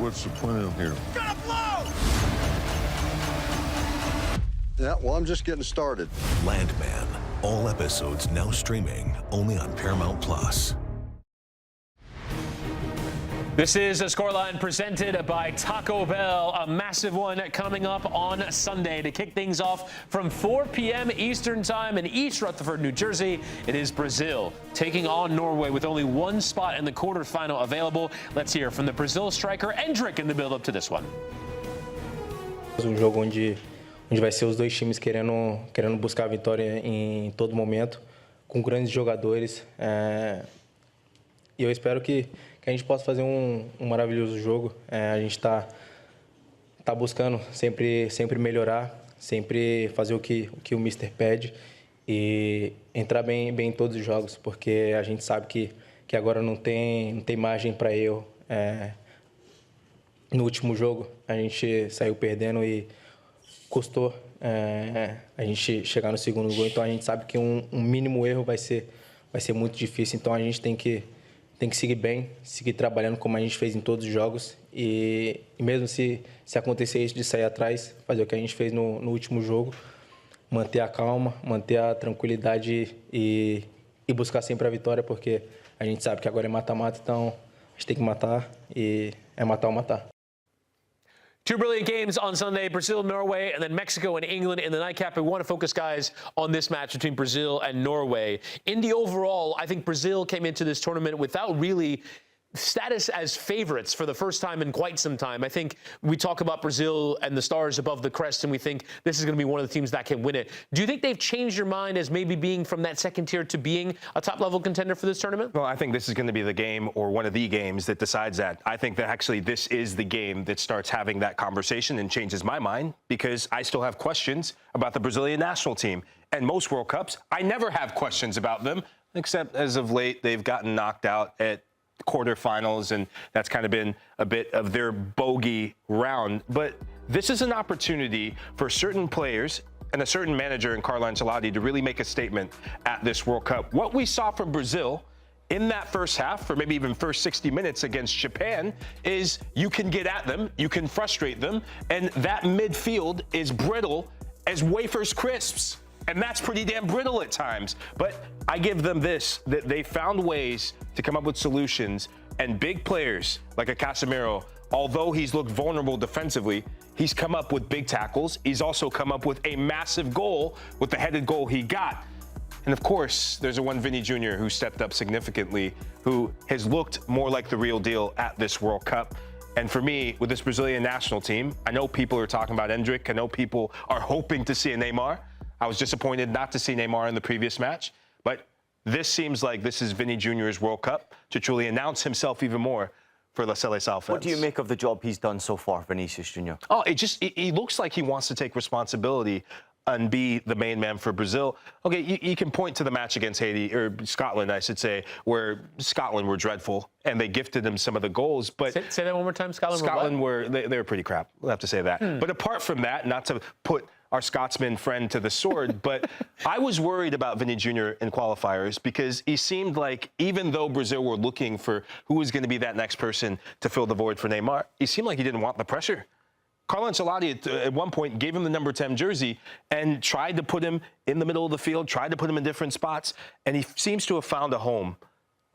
What's the plan here? Gotta blow! Yeah, well, I'm just getting started. Landman. All episodes now streaming only on Paramount Plus. This is a Scoreline presented by Taco Bell, a massive one coming up on Sunday to kick things off from 4 p.m. Eastern Time in East Rutherford, New Jersey. It is Brazil taking on Norway with only one spot in the quarterfinal available. Let's hear from the Brazil striker Endrick in the build-up to this one. Jogo onde vai ser os dois times querendo buscar a vitória em todo momento, com grandes jogadores. E eu espero que a gente possa fazer um maravilhoso jogo. A gente está buscando sempre melhorar, sempre fazer o que o Mister pede e entrar bem em todos os jogos, porque a gente sabe que agora não tem margem para erro. No último jogo a gente saiu perdendo e custou a gente chegar no segundo gol, então a gente sabe que um mínimo erro vai ser muito difícil, então a gente tem que seguir bem, seguir trabalhando como a gente fez em todos os jogos e mesmo se acontecer isso de sair atrás, fazer o que a gente fez no último jogo, manter a calma, manter a tranquilidade e buscar sempre a vitória, porque a gente sabe que agora é mata-mata, então a gente tem que matar e é matar ou matar. Two brilliant games on Sunday, Brazil, Norway, and then Mexico and England in the nightcap. We want to focus, guys, on this match between Brazil and Norway. In the overall, I think Brazil came into this tournament without really status as favorites for the first time in quite some time. I think we talk about Brazil and the stars above the crest, and we think this is going to be one of the teams that can win it. Do you think they've changed your mind as maybe being from that second tier to being a top-level contender for this tournament? Well, I think this is going to be the game or one of the games that decides that. I think that actually this is the game that starts having that conversation and changes my mind, because I still have questions about the Brazilian national team. And most World Cups, I never have questions about them, except as of late, they've gotten knocked out at quarterfinals, and that's kind of been a bit of their bogey round. But this is an opportunity for certain players and a certain manager in Carlo Ancelotti to really make a statement at this World Cup. What we saw from Brazil in that first half, or maybe even first 60 minutes against Japan, is you can get at them, you can frustrate them, and that midfield is brittle as Wafers Crisps. And that's pretty damn brittle at times. But I give them this, that they found ways to come up with solutions, and big players like a Casemiro, although he's looked vulnerable defensively, he's come up with big tackles. He's also come up with a massive goal with the headed goal he got. And of course, there's a one Vinny Jr. who stepped up significantly, who has looked more like the real deal at this World Cup. And for me, with this Brazilian national team, I know people are talking about Endrick. I know people are hoping to see a Neymar. I was disappointed not to see Neymar in the previous match, but this seems like this is Vinny Jr.'s World Cup to truly announce himself even more for La Seleção fans. What do you make of the job he's done so far, Vinicius Jr.? Oh, he looks like he wants to take responsibility and be the main man for Brazil. Okay, you can point to the match against Haiti, or Scotland, I should say, where Scotland were dreadful, and they gifted him some of the goals. But say that one more time. Scotland were they were pretty crap. We'll have to say that. But apart from that, not to put our Scotsman friend to the sword, but I was worried about Vinny Jr. in qualifiers because he seemed like, even though Brazil were looking for who was going to be that next person to fill the void for Neymar, he seemed like he didn't want the pressure. Carlo Ancelotti at one point gave him the number 10 jersey and tried to put him in the middle of the field, tried to put him in different spots, and he seems to have found a home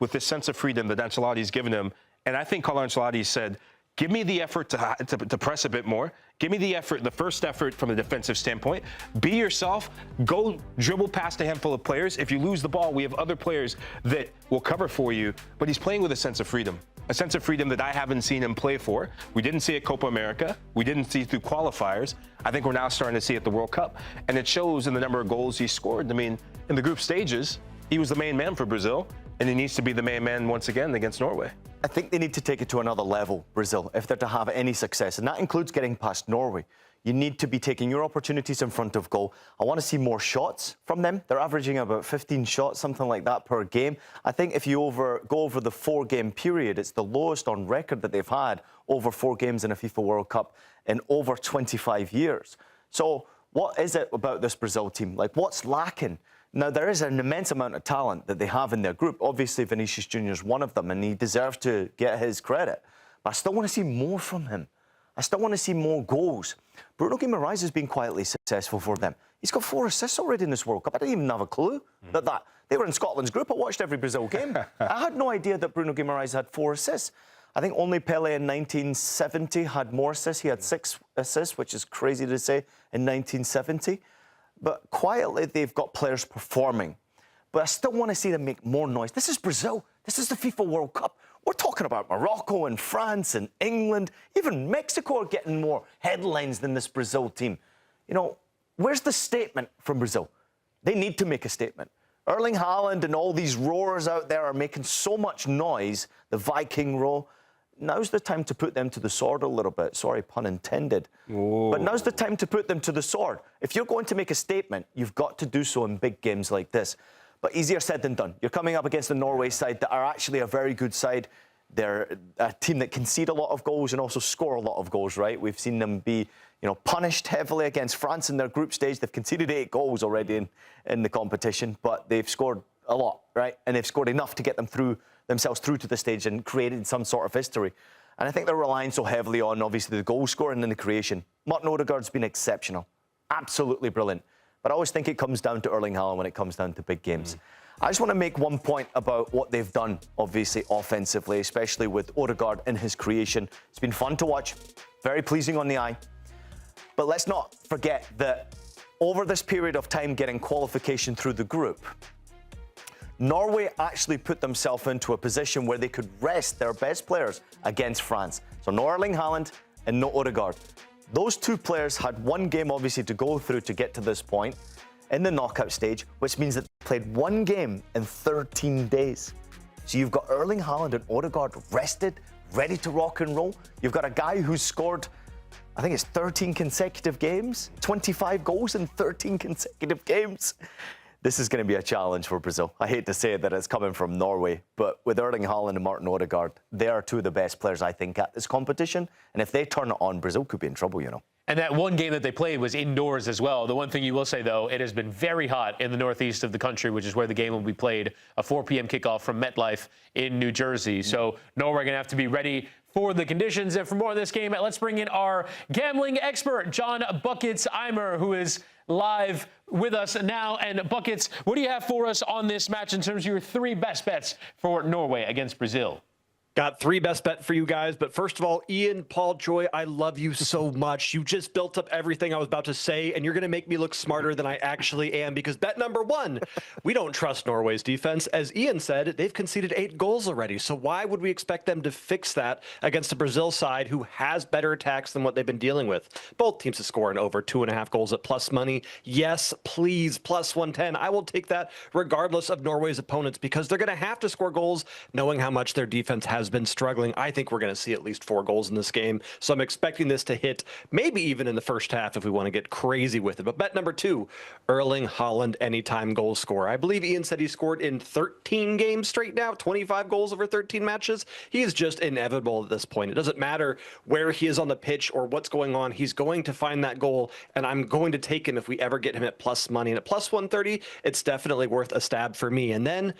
with this sense of freedom that Ancelotti's given him. And I think Carlo Ancelotti said, give me the effort to press a bit more. Give me the effort, the first effort from a defensive standpoint. Be yourself. Go dribble past a handful of players. If you lose the ball, we have other players that will cover for you. But he's playing with a sense of freedom that I haven't seen him play for. We didn't see it at Copa America. We didn't see it through qualifiers. I think we're now starting to see it at the World Cup. And it shows in the number of goals he scored. I mean, in the group stages, he was the main man for Brazil, and he needs to be the main man once again against Norway. I think they need to take it to another level, Brazil, if they're to have any success. And that includes getting past Norway. You need to be taking your opportunities in front of goal. I want to see more shots from them. They're averaging about 15 shots, something like that, per game. I think if you go over the 4-game period, it's the lowest on record that they've had over 4 games in a FIFA World Cup in over 25 years. So what is it about this Brazil team? Like, what's lacking? Now, there is an immense amount of talent that they have in their group. Obviously, Vinicius Jr. is one of them, and he deserves to get his credit. But I still want to see more from him. I still want to see more goals. Bruno Guimaraes has been quietly successful for them. He's got 4 assists already in this World Cup. I didn't even have a clue that they were in Scotland's group. I watched every Brazil game. I had no idea that Bruno Guimaraes had 4 assists. I think only Pele in 1970 had more assists. He had 6 assists, which is crazy to say, in 1970. But quietly, they've got players performing. But I still want to see them make more noise. This is Brazil. This is the FIFA World Cup. We're talking about Morocco and France and England. Even Mexico are getting more headlines than this Brazil team. You know, where's the statement from Brazil? They need to make a statement. Erling Haaland and all these roars out there are making so much noise, the Viking roar. Now's the time to put them to the sword a little bit. Sorry, pun intended. Ooh. But now's the time to put them to the sword. If you're going to make a statement, you've got to do so in big games like this. But easier said than done. You're coming up against the Norway side that are actually a very good side. They're a team that concede a lot of goals and also score a lot of goals, right? We've seen them be, punished heavily against France in their group stage. They've conceded 8 goals already in the competition, but they've scored a lot, right? And they've scored enough to get themselves through to the stage and created some sort of history. And I think they're relying so heavily on, obviously, the goal scoring and the creation. Martin Odegaard's been exceptional. Absolutely brilliant. But I always think it comes down to Erling Haaland when it comes down to big games. I just want to make one point about what they've done, obviously, offensively, especially with Odegaard in his creation. It's been fun to watch, very pleasing on the eye. But let's not forget that over this period of time getting qualification through the group, Norway actually put themselves into a position where they could rest their best players against France. So no Erling Haaland and no Odegaard. Those 2 players had 1 game, obviously, to go through to get to this point in the knockout stage, which means that they played 1 game in 13 days. So you've got Erling Haaland and Odegaard rested, ready to rock and roll. You've got a guy who's scored, I think it's 13 consecutive games, 25 goals in 13 consecutive games. This is going to be a challenge for Brazil. I hate to say it that it's coming from Norway, but with Erling Haaland and Martin Odegaard, they are two of the best players, I think, at this competition. And if they turn it on, Brazil could be in trouble, you know. And that one game that they played was indoors as well. The one thing you will say, though, it has been very hot in the northeast of the country, which is where the game will be played, a 4 p.m. kickoff from MetLife in New Jersey. So Norway are going to have to be ready for the conditions. And for more on this game, let's bring in our gambling expert, John Buckets Eimer, who is live with us now. And Buckets, what do you have for us on this match in terms of your 3 best bets for Norway against Brazil? Got 3 best bet for you guys, but first of all, Ian, Paul, Joy, I love you so much. You just built up everything I was about to say, and you're going to make me look smarter than I actually am, because bet number 1, we don't trust Norway's defense. As Ian said, they've conceded 8 goals already, so why would we expect them to fix that against a Brazil side who has better attacks than what they've been dealing with? Both teams to score in over 2.5 goals at plus money. Yes, please, plus 110. I will take that regardless of Norway's opponents, because they're going to have to score goals knowing how much their defense has been struggling. I think we're going to see at least 4 goals in this game, so I'm expecting this to hit maybe even in the first half if we want to get crazy with it. But bet number 2, Erling Haaland anytime goal scorer. I believe Ian said he scored in 13 games straight now, 25 goals over 13 matches. He is just inevitable at this point. It doesn't matter where he is on the pitch or what's going on. He's going to find that goal, and I'm going to take him if we ever get him at plus money. And at plus 130, it's definitely worth a stab for me. And then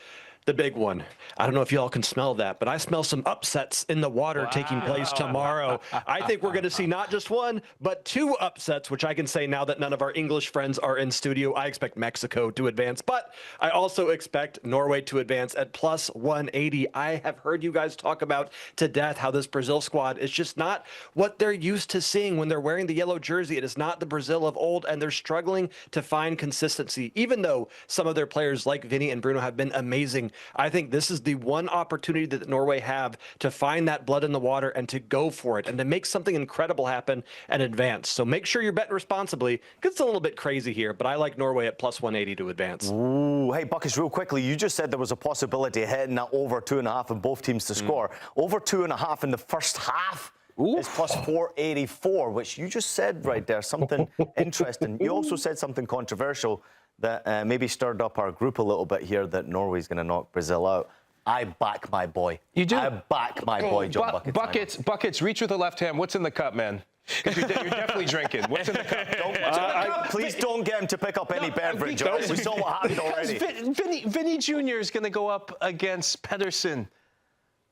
the big one. I don't know if y'all can smell that, but I smell some upsets in the water taking place tomorrow. I think we're going to see not just 1, but 2 upsets, which I can say now that none of our English friends are in studio. I expect Mexico to advance, but I also expect Norway to advance at plus 180. I have heard you guys talk about to death how this Brazil squad is just not what they're used to seeing when they're wearing the yellow jersey. It is not the Brazil of old, and they're struggling to find consistency, even though some of their players like Vinny and Bruno have been amazing. I think this is the one opportunity that Norway have to find that blood in the water and to go for it and to make something incredible happen and advance. So make sure you're betting responsibly. It gets a little bit crazy here, but I like Norway at plus 180 to advance. Ooh, hey, Buckets, real quickly, you just said there was a possibility of hitting that over 2.5 and both teams to score. Over 2.5 in the first half. It's plus 484, which you just said right there, something interesting. You also said something controversial that maybe stirred up our group a little bit here, that Norway's going to knock Brazil out. I back my boy. You do? I back my boy, John Buckets. Buckets, reach with the left hand. What's in the cup, man? Because you're definitely drinking. What's in the cup? Please don't get him to pick up any beverage. We saw what happened already. Vinny Jr. is going to go up against Pedersen.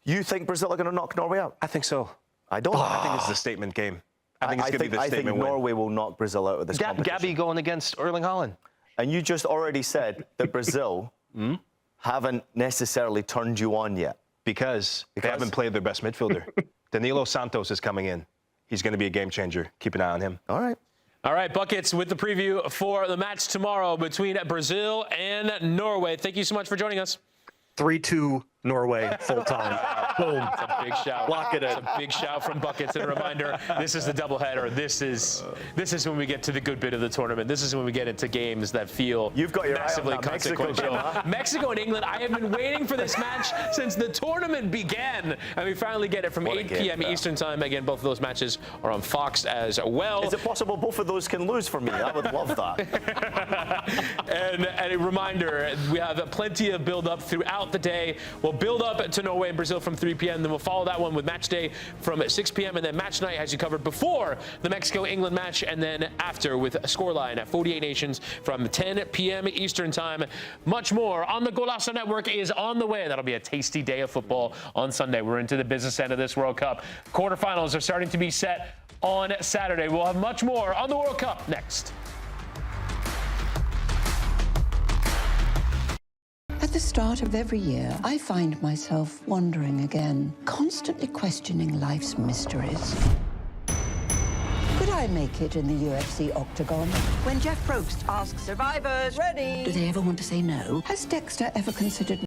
You think Brazil are going to knock Norway out? I think so. I don't. I think it's the statement game. I think it's going to be the statement win. Norway will knock Brazil out of this competition. Gabby going against Erling Haaland. And you just already said that Brazil haven't necessarily turned you on yet. Because they haven't played their best midfielder. Danilo Santos is coming in. He's going to be a game changer. Keep an eye on him. All right. All right, Buckets, with the preview for the match tomorrow between Brazil and Norway. Thank you so much for joining us. 3-2 Norway full time. Boom. It's a big shout. Lock it in. It's a big shout from Buckets. And a reminder, this is the doubleheader. This is when we get to the good bit of the tournament. This is when we get into games that feel massively consequential. Mexico and England, I have been waiting for this match since the tournament began. And we finally get it from 8 p.m. Eastern time. Again, both of those matches are on Fox as well. Is it possible both of those can lose for me? I would love that. And a reminder, we have plenty of build-up throughout the day. We'll build up to Norway and Brazil from 3 p.m. Then we'll follow that one with match day from 6 p.m. And then match night has you covered before the Mexico-England match, and then after with Scoreline at 48 Nations from 10 p.m. Eastern time. Much more on the Golazo Network is on the way. That'll be a tasty day of football on Sunday. We're into the business end of this World Cup. Quarterfinals are starting to be set on Saturday. We'll have much more on the World Cup next. At the start of every year, I find myself wondering again, constantly questioning life's mysteries. Could I make it in the UFC octagon? When Jeff Probst asks survivors, ready? Do they ever want to say no? Has Dexter ever considered